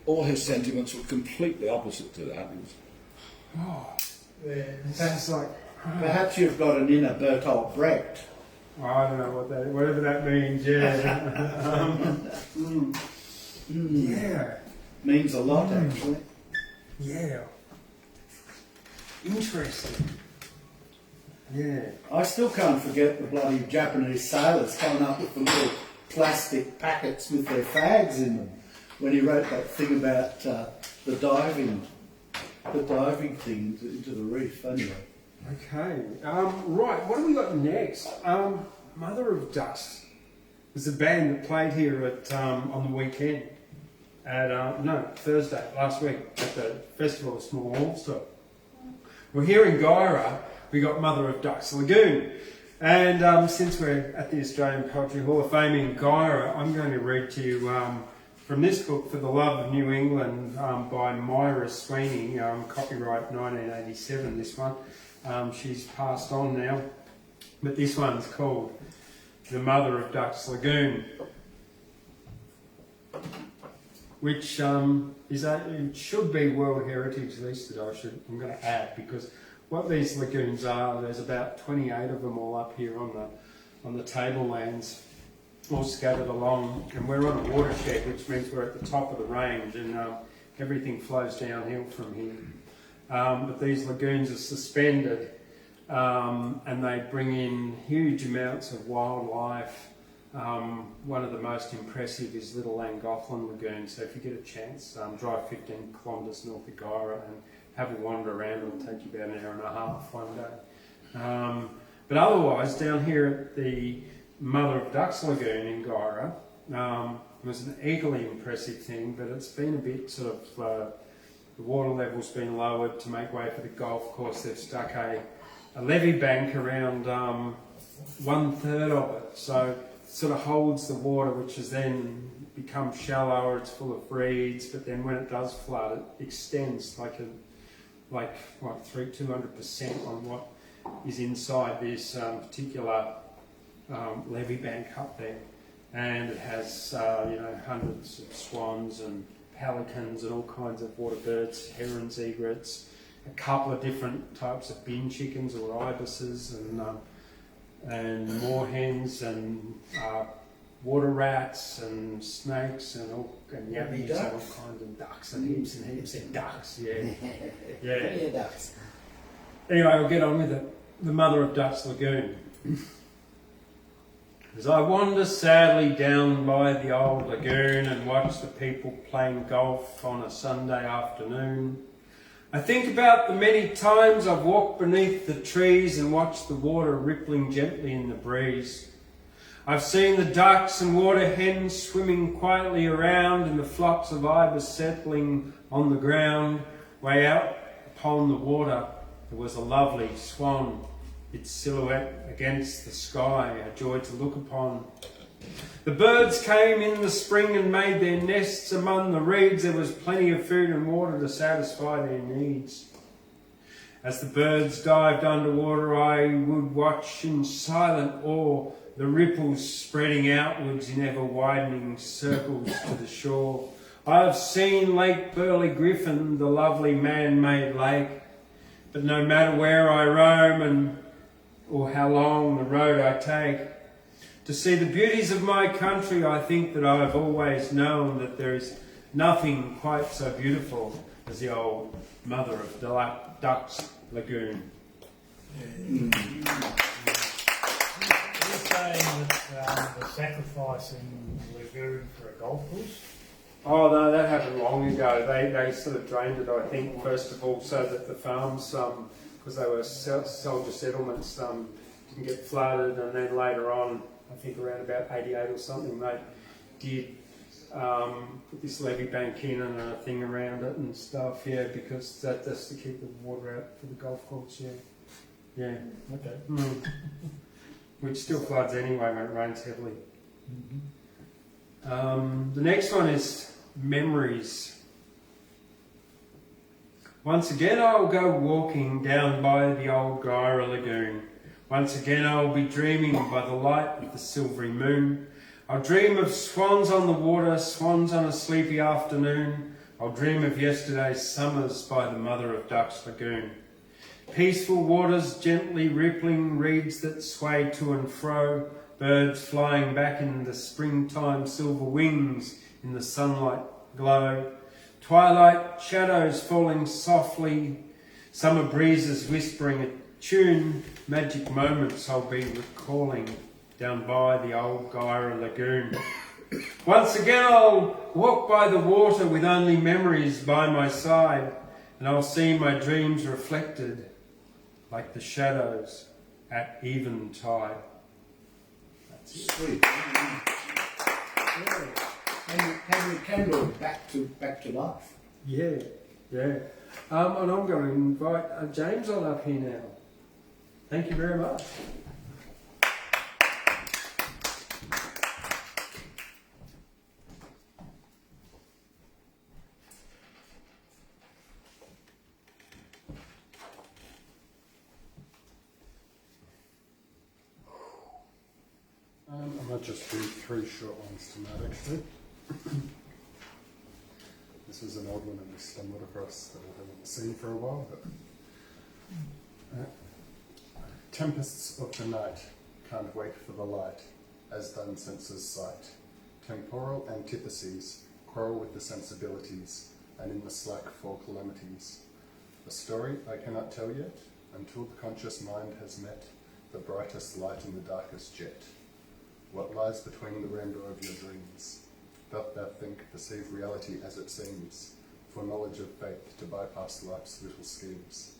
Speaker 5: all his sentiments were completely opposite to that.
Speaker 1: That's like...
Speaker 2: Perhaps you've got an inner Bertolt Brecht.
Speaker 1: I don't know whatever that means, yeah. Yeah.
Speaker 2: Means a lot, actually.
Speaker 1: Yeah. Interesting. Yeah.
Speaker 2: I still can't forget the bloody Japanese sailors coming up with the little plastic packets with their fags in them when he wrote that thing about the diving thing into the reef, anyway.
Speaker 1: Okay. Right, what have we got next? Mother of Dust was a band that played here at on the weekend at Thursday last week at the Festival of Small Ulster. Well, here in Guyra we got Mother of Dust Lagoon, and since we're at the Australian Poetry Hall of Fame in Guyra, I'm going to read to you from this book, For the Love of New England, by Myra Sweeny, copyright 1987. This one, she's passed on now, but this one's called The Mother of Dust Lagoon, which it should be World Heritage listed. I'm going to add, because what these lagoons are, there's about 28 of them all up here on the tablelands, all scattered along, and we're on a watershed, which means we're at the top of the range, and everything flows downhill from here. But these lagoons are suspended, and they bring in huge amounts of wildlife. One of the most impressive is Little Llangollen Lagoon, so if you get a chance, drive 15 kilometres north of Guyra and have a wander around. It'll take you about an hour and a half one day. But otherwise, down here at the Mother of Dust Lagoon in Guyra, it was an equally impressive thing, but it's been a bit sort of, the water level's been lowered to make way for the golf course. They've stuck a levee bank around 1/3 of it, so it sort of holds the water, which has then become shallower. It's full of reeds, but then when it does flood, it extends like 200% on what is inside this particular levee bank up there, and it has hundreds of swans and pelicans and all kinds of water birds, herons, egrets, a couple of different types of bin chickens or ibises, and moorhens and water rats and snakes and yabbies and all kinds of ducks and heaps of ducks. Yeah.
Speaker 2: Ducks.
Speaker 1: Anyway, we'll get on with it. The Mother of Dust Lagoon. As I wander sadly down by the old lagoon and watch the people playing golf on a Sunday afternoon, I think about the many times I've walked beneath the trees and watched the water rippling gently in the breeze. I've seen the ducks and water hens swimming quietly around and the flocks of ibis settling on the ground. Way out upon the water there was a lovely swan, its silhouette against the sky, a joy to look upon. The birds came in the spring and made their nests among the reeds. There was plenty of food and water to satisfy their needs. As the birds dived underwater, I would watch in silent awe the ripples spreading outwards in ever widening circles to the shore. I have seen Lake Burley Griffin, the lovely man-made lake, but no matter where I roam or how long the road I take, to see the beauties of my country, I think that I have always known that there is nothing quite so beautiful as the old mother of Duck's Lagoon.
Speaker 3: You're saying that the sacrifice in Lagoon for a golf course?
Speaker 1: Oh no, that happened long ago. They sort of drained it, I think, first of all, so that the farms, because they were soldier settlements, didn't get flooded, and then later on, I think around about 88 or something, they did put this levee bank in and a thing around it and stuff, yeah, because that's to keep the water out for the golf course, yeah. Yeah.
Speaker 3: Okay.
Speaker 1: Which still floods anyway when it rains heavily. The next one is memories. Once again I'll go walking down by the old Gyra Lagoon. Once again I'll be dreaming by the light of the silvery moon. I'll dream of swans on the water, swans on a sleepy afternoon. I'll dream of yesterday's summers by the mother of Duck's Lagoon. Peaceful waters gently rippling, reeds that sway to and fro, birds flying back in the springtime, silver wings in the sunlight glow, twilight shadows falling softly, summer breezes whispering a tune, magic moments I'll be recalling down by the old Gyra Lagoon. Once again I'll walk by the water with only memories by my side, and I'll see my dreams reflected like the shadows at eventide. That's it.
Speaker 2: Sweet. Henry Kendall back to life.
Speaker 1: Yeah, yeah. And I'm going to invite James on up here now. Thank you very much.
Speaker 6: I might just do 3 short ones tonight, actually. This is an old one I just stumbled across that I haven't seen for a while. But, tempests of the night can't wait for the light, as done senses sight. Temporal antitheses quarrel with the sensibilities, and in the slack fall calamities. A story I cannot tell yet, until the conscious mind has met the brightest light in the darkest jet. What lies between the rainbow of your dreams? Doth thou think, perceive reality as it seems, for knowledge of faith to bypass life's little schemes?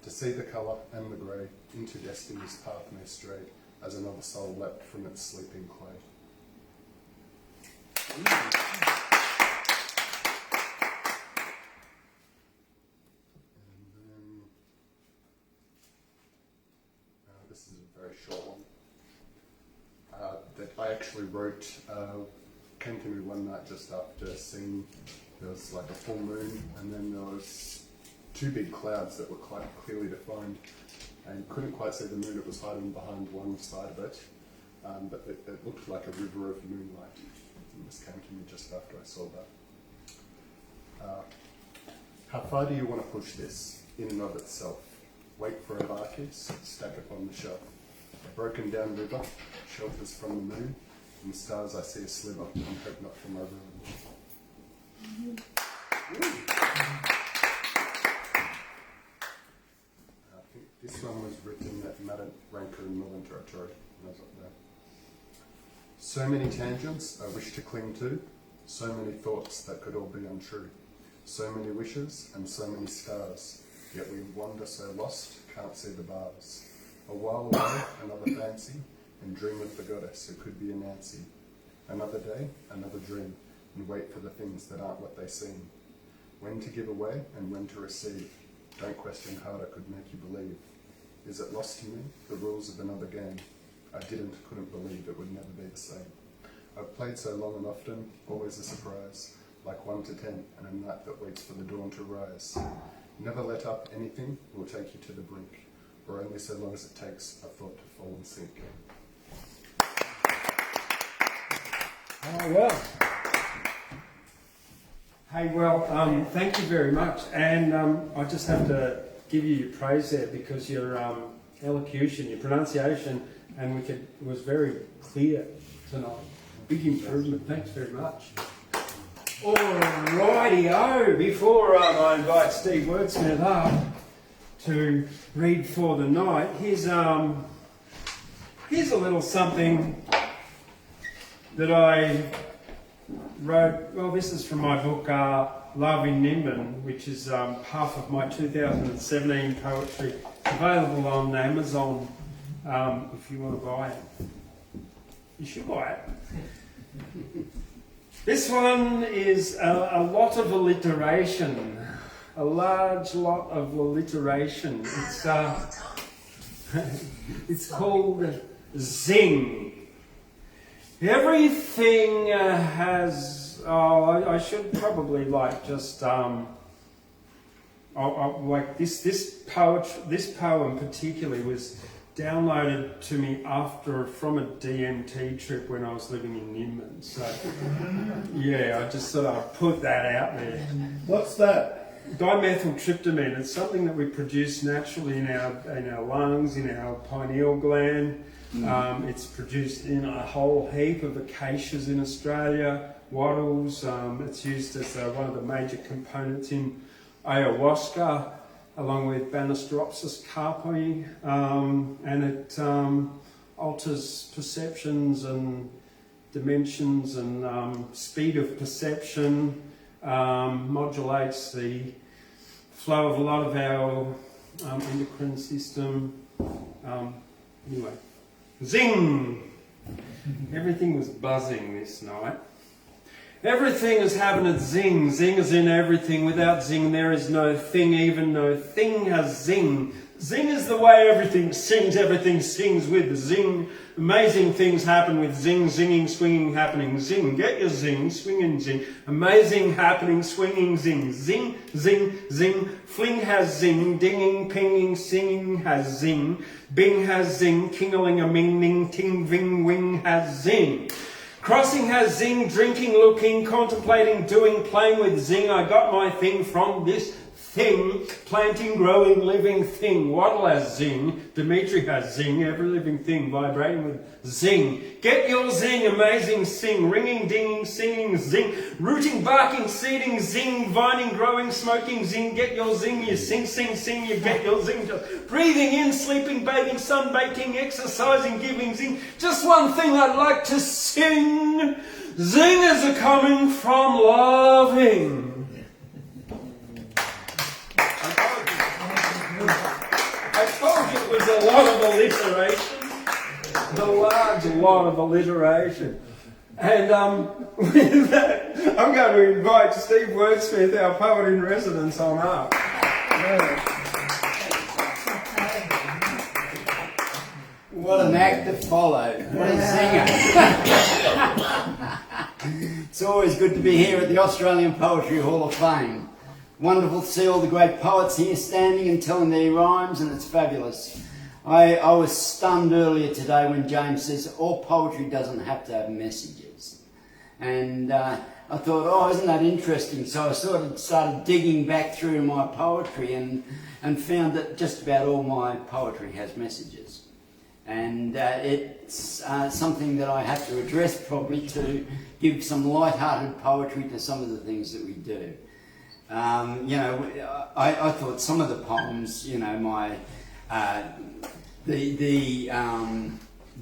Speaker 6: To see the colour and the grey, into destiny's path may stray, as another soul leapt from its sleeping clay. And then, this is a very short one. That I actually wrote, came to me one night just after seeing, there was like a full moon, and then there was 2 big clouds that were quite clearly defined, and you couldn't quite see the moon. It was hiding behind one side of it, but it looked like a river of moonlight. And this came to me just after I saw that. How far do you want to push this, in and of itself? Wait for a barcase, stack upon the shelf. A broken down river, shelters from the moon, and stars I see a sliver, and hope not from my room. I think this one was written at Madarranka in Northern Territory, when I was up there. So many tangents I wish to cling to, so many thoughts that could all be untrue, so many wishes and so many stars, yet we wander so lost, can't see the bars. A while away, another fancy, and dream of the goddess who could be a Nancy. Another day, another dream, and wait for the things that aren't what they seem. When to give away and when to receive. Don't question harder could make you believe. Is it lost to me, the rules of another game? I couldn't believe it would never be the same. I've played so long and often, always a surprise, like 1 to 10, and a night that waits for the dawn to rise. Never let up, anything will take you to the brink, or only so long as it takes a thought to fall and sink.
Speaker 1: Oh, well. Hey, well, thank you very much. And I just have to give you your praise there because your elocution, your pronunciation, and was very clear tonight. Big improvement. Thanks very much. Alrighty-o. Before I invite Steve Wordsmith up to read for the night, here's a little something that I wrote. Well, this is from my book Love in Nimbin, which is half of my 2017 poetry. It's available on Amazon if you want to buy it. You should buy it. This one is a lot of alliteration, a large lot of alliteration. It's called Zing. Everything has. I should probably like just like this poem particularly was downloaded to me from a DMT trip when I was living in Nimbin. So yeah, I just thought I'd put that out there.
Speaker 2: What's that?
Speaker 1: Dimethyltryptamine. It's something that we produce naturally in our lungs, in our pineal gland. It's produced in a whole heap of acacias in Australia, wattles. It's used as one of the major components in ayahuasca, along with Banastropsis carpi, and it alters perceptions and dimensions and speed of perception, modulates the flow of a lot of our endocrine system. Anyway. Zing! Everything was buzzing this night. Everything is having a zing. Zing is in everything. Without zing, there is no thing. Even no thing has zing. Zing is the way everything sings. Everything sings with zing. Amazing things happen with zing, zinging, swinging, happening. Zing, get your zing, swing and zing. Amazing happening, swinging, zing. Zing, zing, zing. Fling has zing. Dinging, pinging, singing has zing. Bing has zing. King-a-ling-a-ming, ning, ting, ving, wing has zing. Crossing has zing. Drinking, looking, contemplating, doing, playing with zing. I got my thing from this thing, planting, growing, living thing. Wattle has zing. Dimitri has zing. Every living thing vibrating with zing. Get your zing, amazing sing. Ringing, dinging, singing, zing. Rooting, barking, seeding, zing. Vining, growing, smoking, zing. Get your zing. You sing, sing, sing. You get your zing. Just breathing in, sleeping, bathing, sunbaking, exercising, giving zing. Just one thing I'd like to sing. Zing is a coming from loving. I told you it was a lot of alliteration. A large lot of alliteration. And with that, I'm going to invite Steve Wordsmith, our poet in residence, on up.
Speaker 7: What an act to follow. What a singer. It's always good to be here at the Australian Poetry Hall of Fame. Wonderful to see all the great poets here standing and telling their rhymes, and it's fabulous. I was stunned earlier today when James says all poetry doesn't have to have messages. And I thought, oh, isn't that interesting? So I sort of started digging back through my poetry and found that just about all my poetry has messages. And it's something that I have to address probably to give some light-hearted poetry to some of the things that we do. I thought some of the poems, the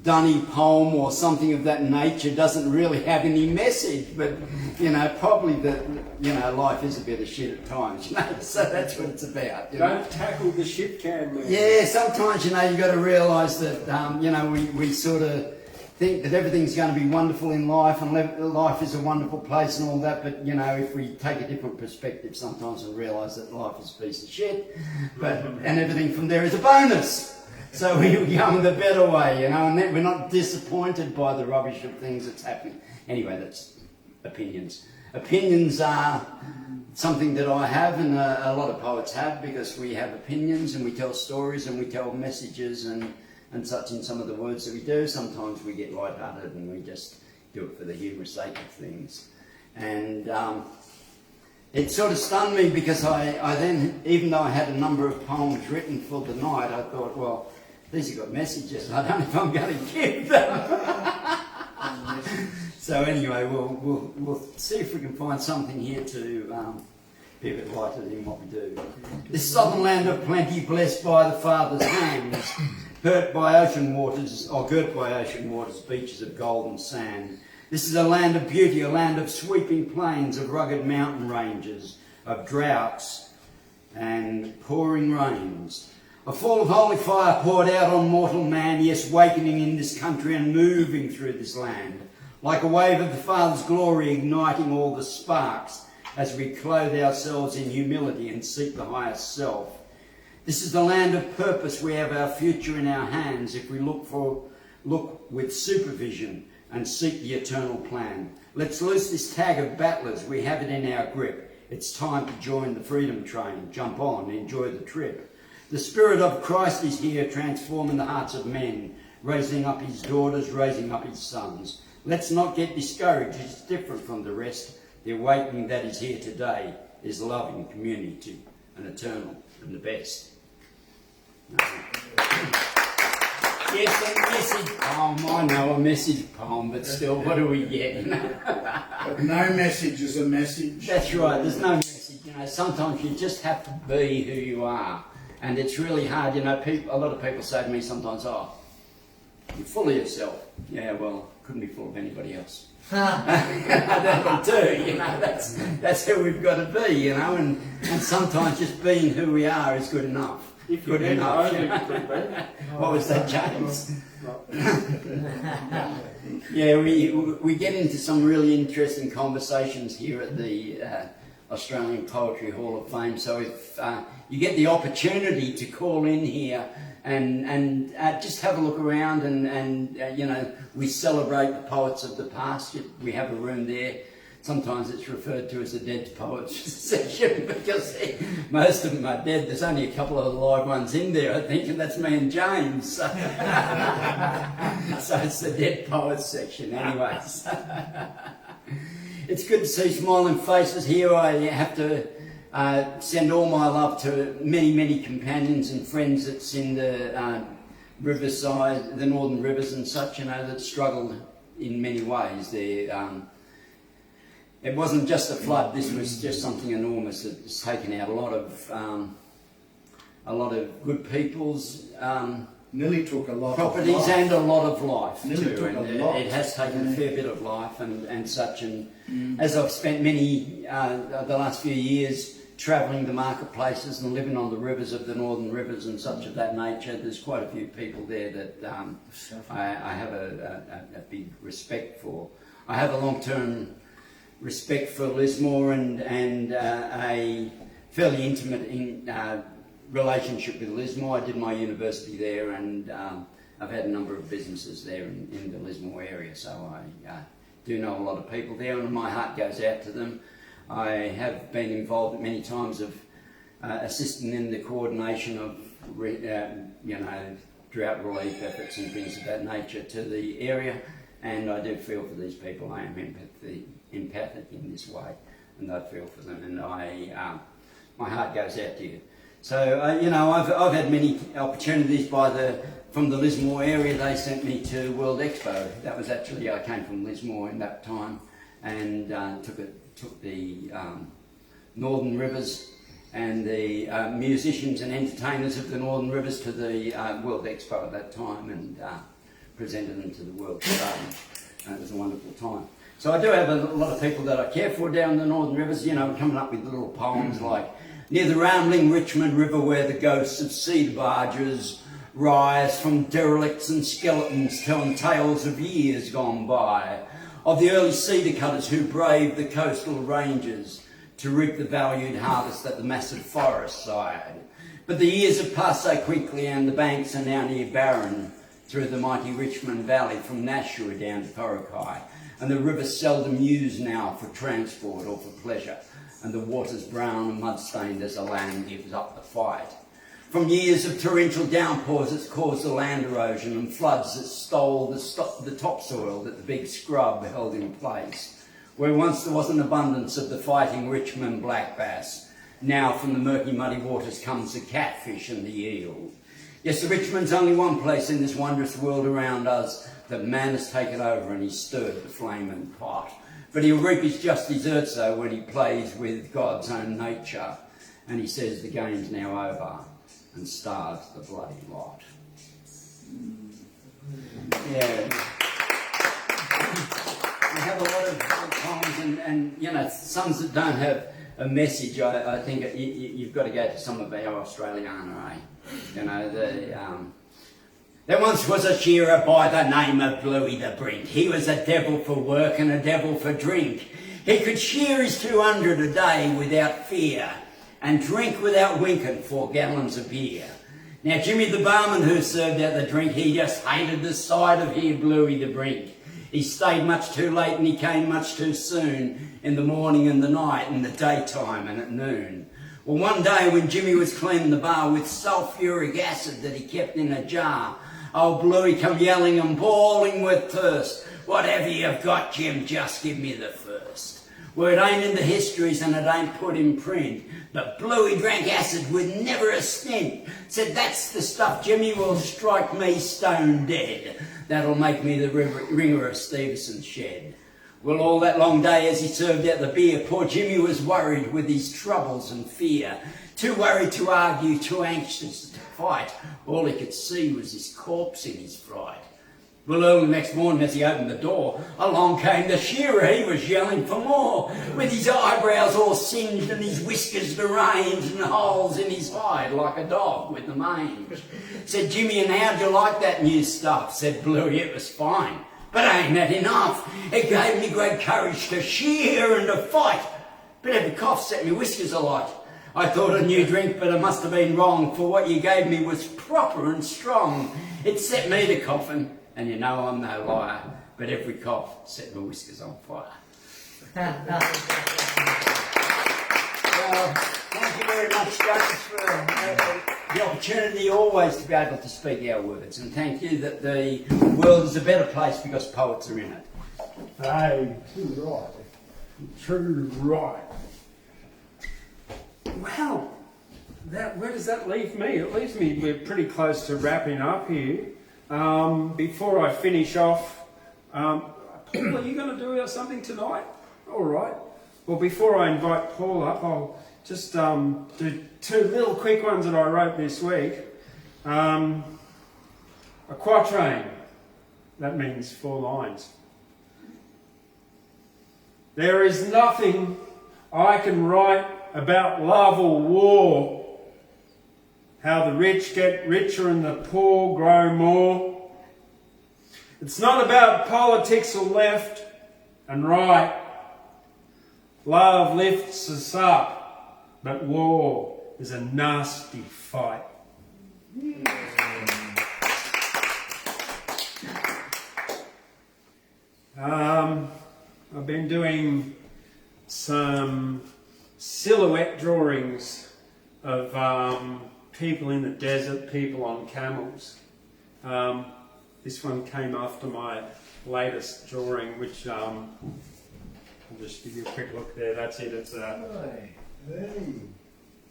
Speaker 7: Dunny poem or something of that nature doesn't really have any message, but, probably that, life is a bit of shit at times, so that's what it's about.
Speaker 1: Don't tackle the shit can, man.
Speaker 7: Yeah, sometimes, you've got to realise that, we sort of think that everything's going to be wonderful in life and life is a wonderful place and all that, but if we take a different perspective sometimes we realise that life is a piece of shit, and everything from there is a bonus. So we go in the better way, and then we're not disappointed by the rubbish of things that's happening. Anyway, that's opinions. Opinions are something that I have and a lot of poets have, because we have opinions and we tell stories and we tell messages and such in some of the words that we do. Sometimes we get lighthearted and we just do it for the humorous sake of things. And it sort of stunned me because I then, even though I had a number of poems written for the night, I thought, well, these have got messages. I don't know if I'm going to give them. So anyway, we'll see if we can find something here to be a bit lighter in what we do. This southern land of plenty, blessed by the Father's hands, girt by ocean waters, beaches of golden sand. This is a land of beauty, a land of sweeping plains, of rugged mountain ranges, of droughts and pouring rains. A fall of holy fire poured out on mortal man, yes, wakening in this country and moving through this land, like a wave of the Father's glory, igniting all the sparks as we clothe ourselves in humility and seek the highest self. This is the land of purpose. We have our future in our hands if we look with supervision and seek the eternal plan. Let's loose this tag of battlers. We have it in our grip. It's time to join the freedom train. Jump on, enjoy the trip. The Spirit of Christ is here, transforming the hearts of men, raising up his daughters, raising up his sons. Let's not get discouraged. It's different from the rest. The awakening that is here today is loving community and eternal and the best. Yes, a message poem. I know a message poem, but still, what do we get?
Speaker 2: But no message is a message.
Speaker 7: That's right, there's no message. Sometimes you just have to be who you are. And it's really hard. A lot of people say to me sometimes, oh, you're full of yourself. Yeah, well, couldn't be full of anybody else. That'll do, that's who we've got to be, and sometimes just being who we are is good enough. Good enough. What was that, James? Yeah, we get into some really interesting conversations here at the Australian Poetry Hall of Fame. So if you get the opportunity to call in here and just have a look around and we celebrate the poets of the past. We have a room there. Sometimes it's referred to as a dead poets section because most of them are dead. There's only a couple of live ones in there, I think, and that's me and James. So it's the dead poets section anyways. It's good to see smiling faces here. I have to send all my love to many, many companions and friends that's in the riverside, the northern rivers and such, that struggled in many ways. It wasn't just a flood. This was just something enormous that's taken out a lot of good people's
Speaker 2: Nearly took a lot
Speaker 7: properties
Speaker 2: of life.
Speaker 7: and a lot of life
Speaker 2: Nearly
Speaker 7: too.
Speaker 2: took
Speaker 7: And
Speaker 2: a lot.
Speaker 7: it has taken a fair bit of life and such. And as I've spent many the last few years travelling the marketplaces and living on the rivers of the northern rivers and such of that nature, there's quite a few people there that I have a big respect for. I have a long-term respect for Lismore and a fairly intimate relationship with Lismore. I did my university there, and I've had a number of businesses there in the Lismore area, so I do know a lot of people there, and my heart goes out to them. I have been involved many times of assisting in the coordination of drought relief efforts and things of that nature to the area, and I do feel for these people. I am empathic in this way, and I feel for them, and my heart goes out to you. So I've had many opportunities from the Lismore area. They sent me to World Expo. That was actually, I came from Lismore in that time, and took the Northern Rivers and the musicians and entertainers of the Northern Rivers to the World Expo at that time, and presented them to the world. It was a wonderful time. So I do have a lot of people that I care for down the Northern Rivers, coming up with little poems like, near the rambling Richmond River where the ghosts of cedar barges rise from derelicts and skeletons telling tales of years gone by, of the early cedar cutters who braved the coastal ranges to reap the valued harvest that the massive forest sired. But the years have passed so quickly and the banks are now near barren through the mighty Richmond Valley from Nashua down to Corrokai, and the rivers seldom used now for transport or for pleasure, and the water's brown and mud-stained as the land gives up the fight. From years of torrential downpours that's caused the land erosion and floods that stole the topsoil that the big scrub held in place. where once there was an abundance of the fighting Richmond black bass. Now from the murky muddy waters comes the catfish and the eel. Yes, the Richmond's only one place in this wondrous world around us that man has taken over and he's stirred the flaming pot. But he'll reap his just deserts though when he plays with God's own nature and he says the game's now over and starts the bloody lot. Yeah. We have a lot of poems and you know, some that don't have a message. I think you've got to go to some of our Australiana, eh? You know, there once was a shearer by the name of Bluey the Brink. He was a devil for work and a devil for drink. He could shear his 200 a day without fear and drink without winking 4 gallons of beer. Now Jimmy the barman who served out the drink, he just hated the sight of here Bluey the Brink. He stayed much too late and he came much too soon, in the morning and the night, in the daytime and at noon. Well, one day when Jimmy was cleaning the bar with sulphuric acid that he kept in a jar, old Bluey come yelling and bawling with thirst. Whatever you've got, Jim, just give me the first. Well, it ain't in the histories and it ain't put in print, but Bluey drank acid with never a stint. Said, that's the stuff, Jimmy, will strike me stone dead. That'll make me the ringer of Stevenson's shed. Well, all that long day as he served out the beer, poor Jimmy was worried with his troubles and fear. Too worried to argue, too anxious to fight. All he could see was his corpse in his fright. Well, early the next morning as he opened the door, along came the shearer, he was yelling for more, with his eyebrows all singed and his whiskers deranged and holes in his hide like a dog with the mange. Said Jimmy, and how'd you like that new stuff? Said Bluey, it was fine, but ain't that enough? It gave me great courage to shear and to fight, but every cough set me whiskers alight. I thought a new drink, but it must have been wrong, for what you gave me was proper and strong. It set me to coughing, and you know I'm no liar, but every cough set my whiskers on fire. Well, thank you very much, James, for the opportunity always to be able to speak our words, and thank you that the world is a better place because poets are in it.
Speaker 1: Hey, too right. True right. Well, where does that leave me? It leaves me, we're pretty close to wrapping up here. Before I finish off, Paul, are you going to do something tonight? All right. Well, before I invite Paul up, I'll just do 2 little quick ones that I wrote this week. A quatrain, that means 4 lines. There is nothing I can write about love or war, how the rich get richer and the poor grow more. It's not about politics or left and right. Love lifts us up, but war is a nasty fight. I've been doing some silhouette drawings of people in the desert, people on camels. This one came after my latest drawing, which I'll just give you a quick look there. That's it. It's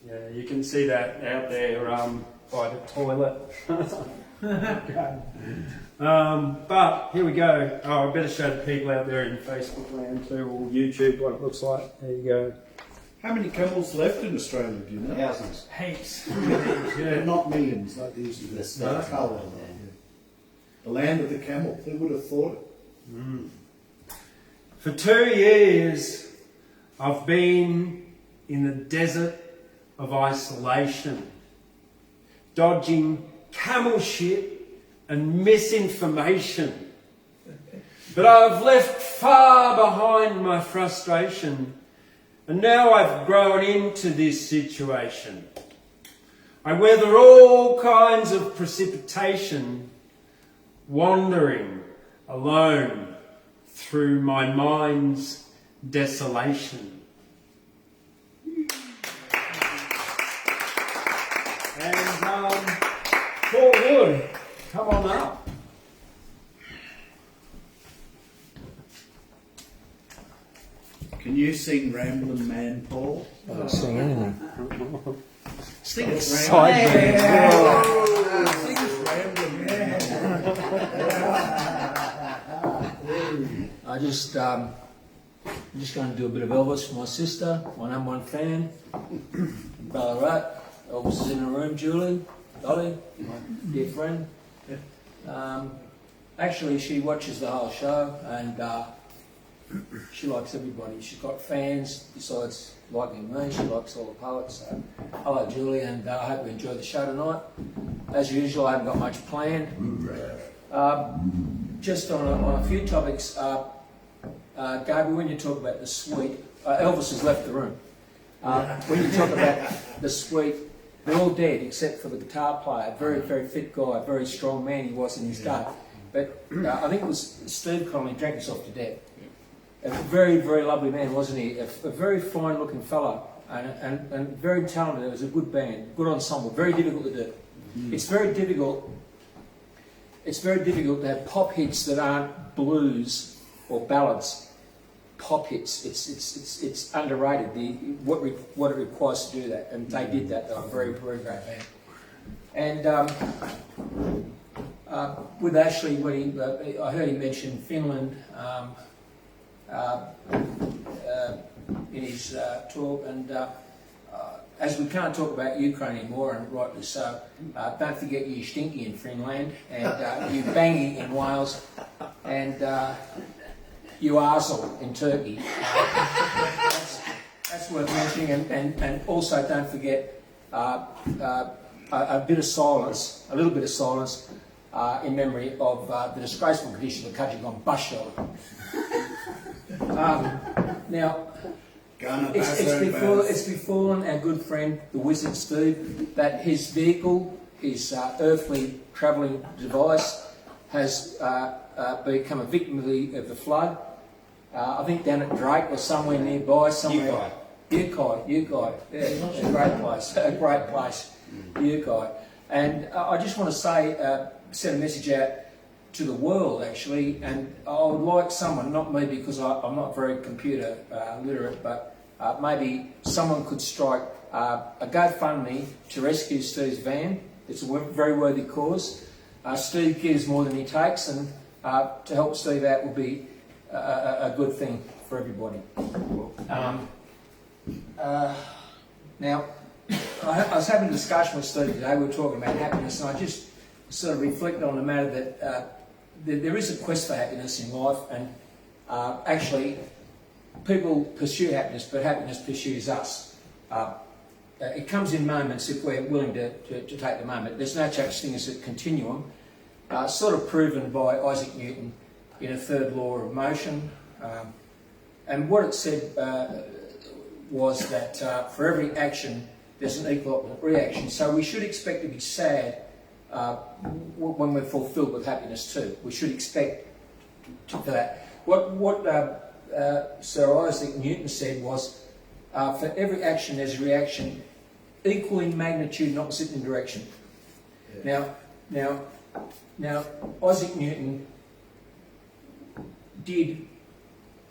Speaker 1: yeah, you can see that out there by the toilet. Okay. But here we go. Oh, I better show the people out there in Facebook land too, or YouTube, what it looks like. There you go.
Speaker 2: How many camels left in Australia, do you know?
Speaker 7: Thousands.
Speaker 1: Heaps.
Speaker 2: Yeah, not millions like they used to be.
Speaker 7: The colour.
Speaker 2: The land of the camel. Who would have thought it?
Speaker 1: For 2 years, I've been in the desert of isolation, dodging camel shit and misinformation. But I've left far behind my frustration, and now I've grown into this situation. I weather all kinds of precipitation, wandering alone through my mind's desolation. And Paul Wood, come on up.
Speaker 2: Can you sing Ramblin' Man, Paul?
Speaker 8: I don't sing anything.
Speaker 2: Sing it,
Speaker 8: Side
Speaker 2: Sing it, Ramblin' Man.
Speaker 8: I'm just going to do a bit of Elvis for my sister, my number one fan, Ballarat. Elvis is in the room, Julie, Dolly, my dear friend. Actually, she watches the whole show and she likes everybody. She's got fans besides liking me. She likes all the poets. So, hello, Julie, and I hope you enjoy the show tonight. As usual, I haven't got much planned. Just on a few topics. Gabriel, when you talk about the suite, Elvis has left the room. When you talk about the suite, they're all dead except for the guitar player, very, very fit guy, very strong man he was in his day. But I think it was Steve Connolly drank himself to death. A very, very lovely man, wasn't he? A very fine looking fella and very talented. It was a good band, good ensemble, very difficult to do. It's very difficult to have pop hits that aren't blues or ballads. Pop hits, it's underrated. What it requires to do that, and they did that. They were a very, very great band. And with Ashley, when I heard him mention Finland in his talk, and as we can't talk about Ukraine anymore, and rightly so, don't forget you stinky in Finland, and you bangy in Wales, and you arsehole in Turkey. That's worth mentioning, and also don't forget a bit of silence, a little bit of silence in memory of the disgraceful condition of the Kajagon bus shelter. Now, it's befallen our good friend, the wizard Steve, that his vehicle, his earthly travelling device, has become a victim of the flood. I think down at Drake or somewhere nearby, somewhere. Ukai, yeah, a great place, Ukai. And I just want to say, send a message out to the world actually, and I would like someone, not me because I'm not very computer literate, but maybe someone could strike a GoFundMe to rescue Steve's van. It's a very worthy cause. Steve gives more than he takes, and to help Steve out would be a good thing for everybody. Now, I was having a discussion with Steve today. We were talking about happiness, and I just sort of reflected on the matter that there is a quest for happiness in life, and actually people pursue happiness, but happiness pursues us. It comes in moments if we're willing to take the moment. There's no such thing as a continuum, sort of proven by Isaac Newton in a third law of motion. And what it said was that for every action there's an equal reaction. So we should expect to be sad when we're fulfilled with happiness too. We should expect for that. What Sir Isaac Newton said was, for every action there's a reaction equal in magnitude and opposite in direction. Yeah. Now, Isaac Newton did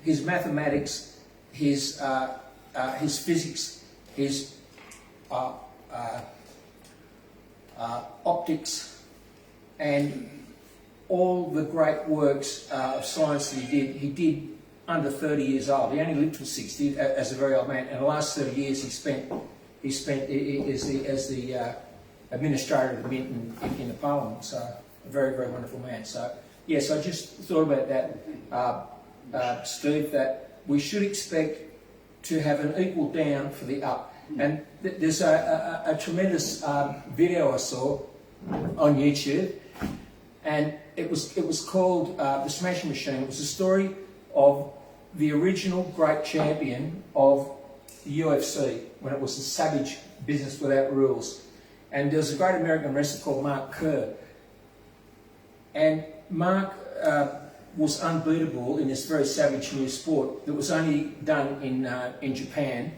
Speaker 8: his mathematics, his physics, his optics, and all the great works of science that he did under 30 years old. He only lived till 60 as a very old man, and the last 30 years he spent as the administrator of the mint in the Parliament. So a very, very wonderful man. So yes, I just thought about that, Steve, that we should expect to have an equal down for the up. And there's a tremendous video I saw on YouTube, and it was called The Smashing Machine. It was a story of the original great champion of the UFC when it was a savage business without rules. And there was a great American wrestler called Mark Kerr. And Mark was unbeatable in this very savage new sport that was only done in Japan.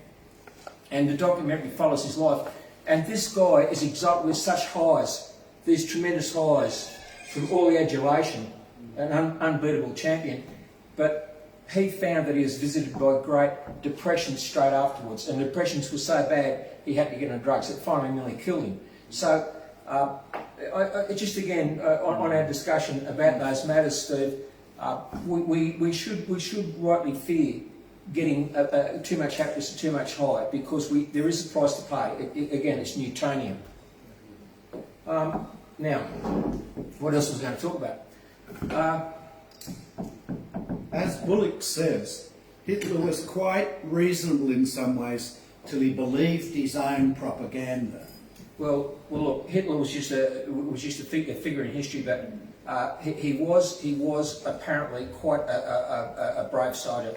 Speaker 8: And the documentary follows his life. And this guy is exalted with such highs, these tremendous highs from all the adulation, an unbeatable champion. But he found that he was visited by great depression straight afterwards, and the depressions were so bad he had to get on drugs. It finally nearly killed him. So, just again on our discussion about those matters, Steve, we should rightly fear getting too much happiness and too much high, because there is a price to pay. Again, it's Newtonian. Now, what else was I going to talk about?
Speaker 2: As Bullock says, Hitler was quite reasonable in some ways till he believed his own propaganda.
Speaker 8: Well, look, Hitler was just a figure in history, but he was apparently quite a brave soldier.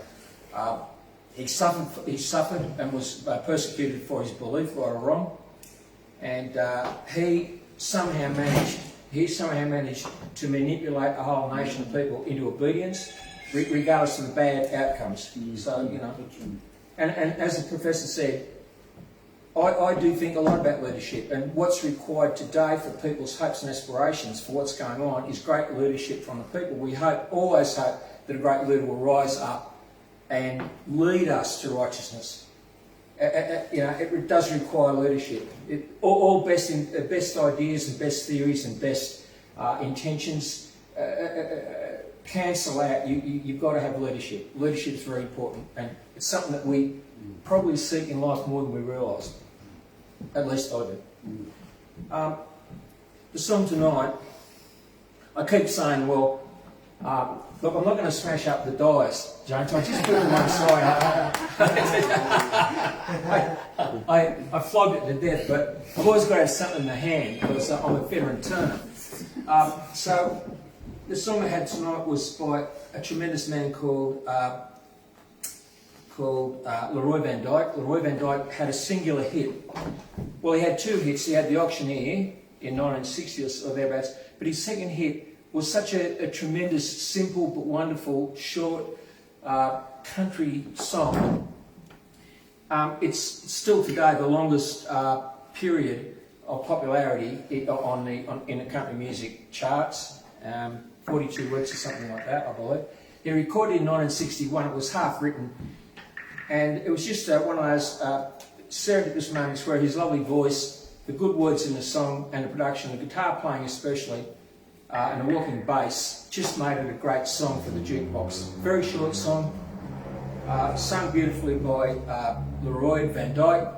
Speaker 8: He suffered and was persecuted for his belief, right or wrong, and he somehow managed to manipulate a whole nation of people into obedience, regardless of the bad outcomes. So, you know, and as the professor said, I do think a lot about leadership, and what's required today for people's hopes and aspirations for what's going on is great leadership from the people. We always hope that a great leader will rise up and lead us to righteousness. You know, it does require leadership. All best ideas and best theories and best intentions cancel out. You've got to have leadership. Leadership is very important, and it's something that we probably seek in life more than we realise. At least I do. The song tonight, I keep saying, well, look, I'm not going to smash up the dice, James. I just put it on one side. I flogged it to death, but I've always got to have something in the hand because I'm a veteran turner. So the song I had tonight was by a tremendous man called Leroy Van Dyke. Leroy Van Dyke had a singular hit. Well, he had two hits. He had The Auctioneer in 1960 or thereabouts, but his second hit was such a tremendous, simple but wonderful, short country song. It's still today the longest period of popularity in the country music charts. 42 weeks or something like that, I believe. He recorded in 1961. It was half written, and it was just one of those serendipitous moments where his lovely voice, the good words in the song, and the production, the guitar playing especially, and a walking bass just made it a great song for the jukebox. Very short song, sung beautifully by Leroy Van Dyke,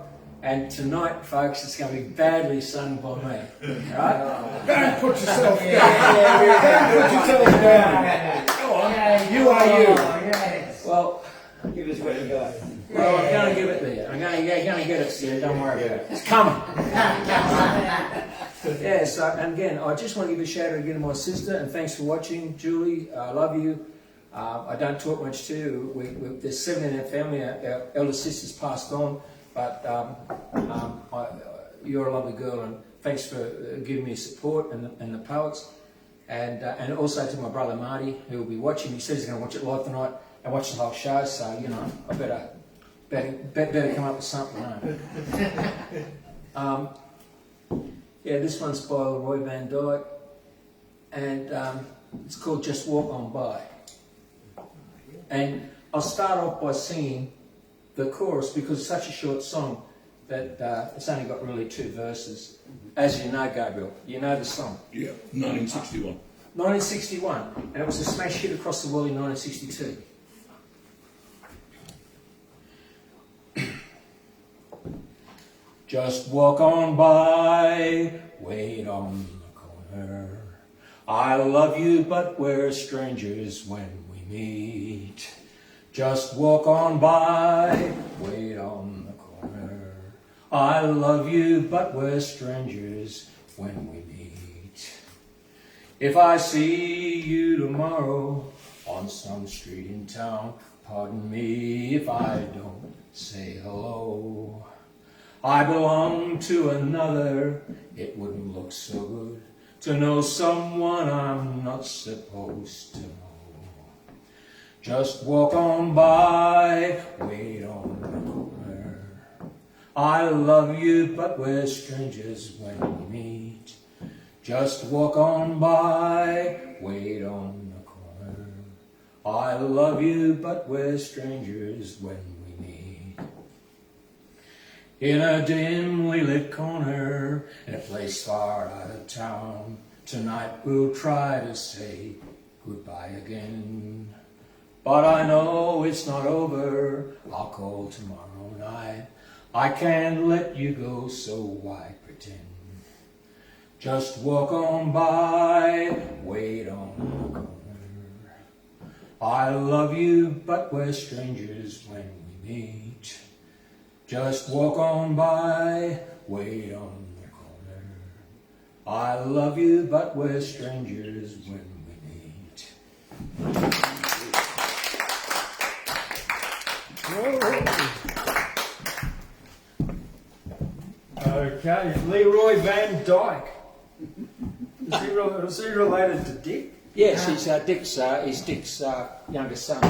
Speaker 8: and tonight, folks, it's going to be badly sung by me. Right?
Speaker 2: Don't put yourself down. Don't put yourself down. Go on. You are you.
Speaker 8: Well,
Speaker 7: Give us where to go.
Speaker 8: well, I'm going to give it to you. I'm going to get it to you. Don't worry about it. It's coming. Yeah, so, and again, I just want to give a shout out again to my sister, and thanks for watching, Julie. I love you. I don't talk much to you. There's 7 in our family. Our elder sister's passed on, but you're a lovely girl, and thanks for giving me support and the poets. And also to my brother Marty, who will be watching. He says he's going to watch it live tonight and watch the whole show, so, you know, I better come up with something. Yeah, this one's by Leroy Van Dyke, and it's called Just Walk On By. And I'll start off by singing the chorus because it's such a short song that it's only got really 2 verses. As you know, Gabriel, you know the song.
Speaker 5: Yeah, 1961.
Speaker 8: 1961, and it was a smash hit across the world in 1962. Just walk on by, wait on the corner. I love you, but we're strangers when we meet. Just walk on by, wait on the corner. I love you, but we're strangers when we meet. If I see you tomorrow on some street in town, pardon me if I don't say hello. I belong to another, it wouldn't look so good to know someone I'm not supposed to know. Just walk on by, wait on the corner. I love you, but we're strangers when we meet. Just walk on by, wait on the corner. I love you, but we're strangers when we meet. In a dimly lit corner, in a place far out of town, tonight we'll try to say goodbye again. But I know it's not over, I'll call tomorrow night. I can't let you go, so why pretend? Just walk on by, wait on the corner. I love you, but we're strangers when we meet. Just walk on by, wait on the corner. I love you, but we're strangers when we meet.
Speaker 1: Okay, Leroy Van Dyke. Is he related to Dick?
Speaker 8: Yes, he's Dick's youngest son.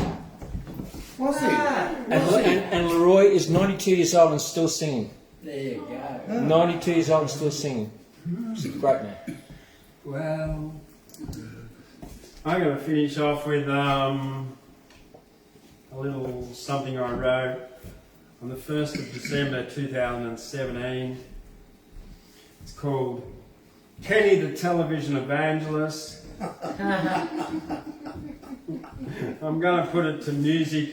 Speaker 2: Was he?
Speaker 8: And Leroy is 92 years old and still singing.
Speaker 7: There you go.
Speaker 8: 92 years old and still singing. He's a great man.
Speaker 1: Well, I'm going to finish off with a little something I wrote on the 1st of December 2017. It's called Kenny the Television Evangelist. I'm going to put it to music.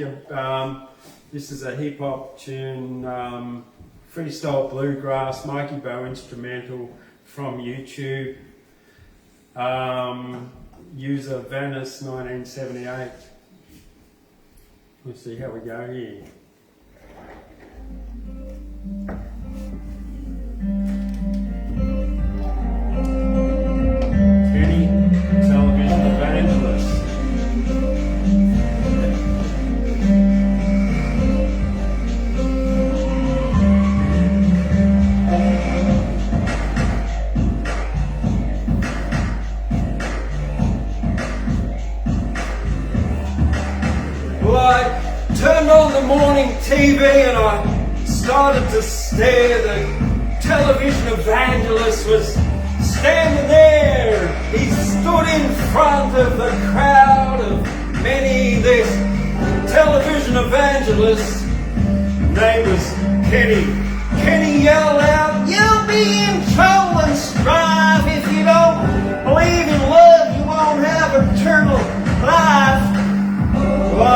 Speaker 1: This is a hip hop tune, freestyle bluegrass, Mikey Bow instrumental from YouTube. User Venice 1978. Let's see how we go here. Kenny, television evangelist. Well, I turned on the morning TV and I started to stare. The television evangelist was standing there. He stood in front of the crowd of many. This television evangelist's name was Kenny. Kenny yelled out, "You'll be in trouble and strife if you don't believe in love. You won't have eternal life." Well, I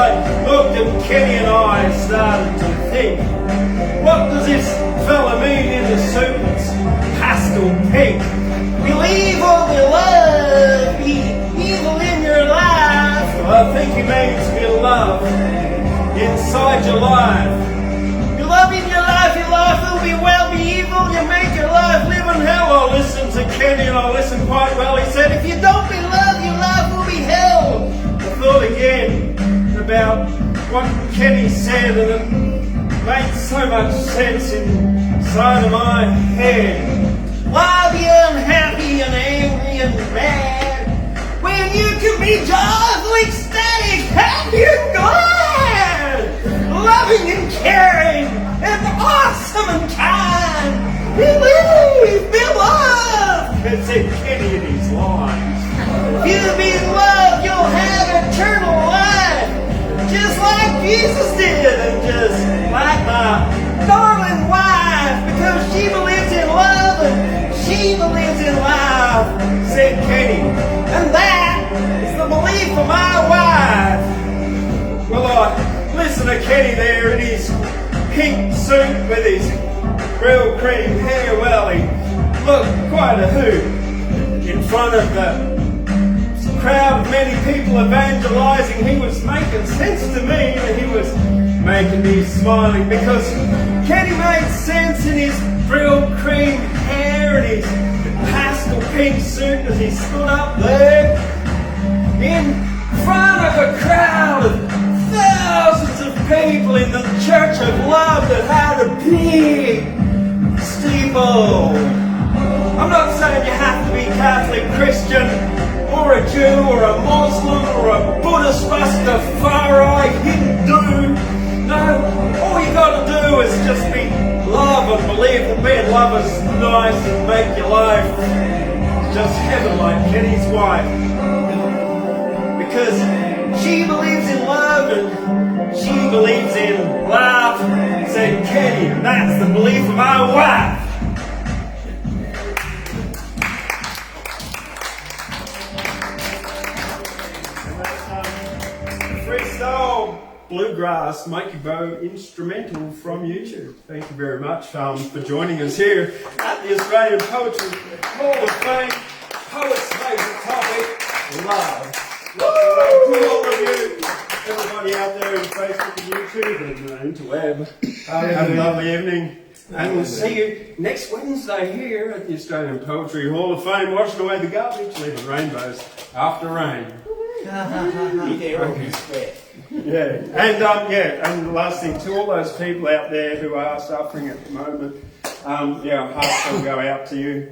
Speaker 1: looked at Kenny and I started to think, what does this fella mean in the suit that's pastel pink? Believe all your love, be evil in your life. Well, I think he means be love inside your life. You love in your life will be well, be evil, you make your life live in hell. I listened to Kenny and I listened quite well. He said, if you don't be love, your life will be hell. I thought again about what Kenny said and it made so much sense inside of my head. Why be unhappy and angry and mad when you can be joyful, ecstatic, happy and glad, loving and caring and awesome and kind? Believe, be loved, said Kenny in his lines. If you be loved, you'll have eternal life, just like Jesus did, and just like my darling wife, because she believes in love and she believes in life, said Kenny. And that is the belief of my wife. Well, I listened to Kenny there in his pink suit with his real cream hair. Well, he looked quite a hoot in front of the crowd of many people evangelizing. He was making sense to me, and he was making me smiling, because Kenny made sense in his real cream hair and his pastel pink suit as he stood up there in front of a crowd of thousands of people in the Church of Love that had a big steeple. I'm not saying you have to be Catholic, Christian, or a Jew, or a Muslim, or a Buddhist, Rastafari, Hindu. No, all you got to do is just be love and believe that being love is nice and make your life just heaven like Kenny's wife. Because She believes in love and she believes in life. Said Kenny, and that's the belief of my wife. Freestyle bluegrass monkey bow instrumental from YouTube. Thank you very much for joining us here at the Australian Poetry Hall of Fame. Poets' favourite topic, love. To all of you, everybody out there in Facebook and YouTube and interweb, have a lovely evening. And we'll see you next Wednesday here at the Australian Poetry Hall of Fame, washing away the garbage, leaving rainbows after rain. And the last thing, to all those people out there who are suffering at the moment, our hearts will go out to you.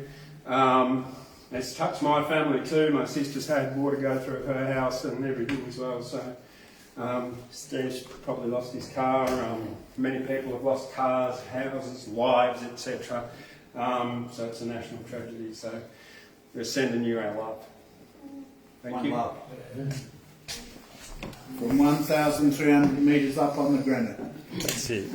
Speaker 1: It's touched my family too. My sister's had water go through her house and everything as well. So Steve's probably lost his car. Many people have lost cars, houses, lives, etc. So it's a national tragedy. So we're sending you our love. Thank you.
Speaker 2: Love. From 1,300 metres up on the granite.
Speaker 1: That's it.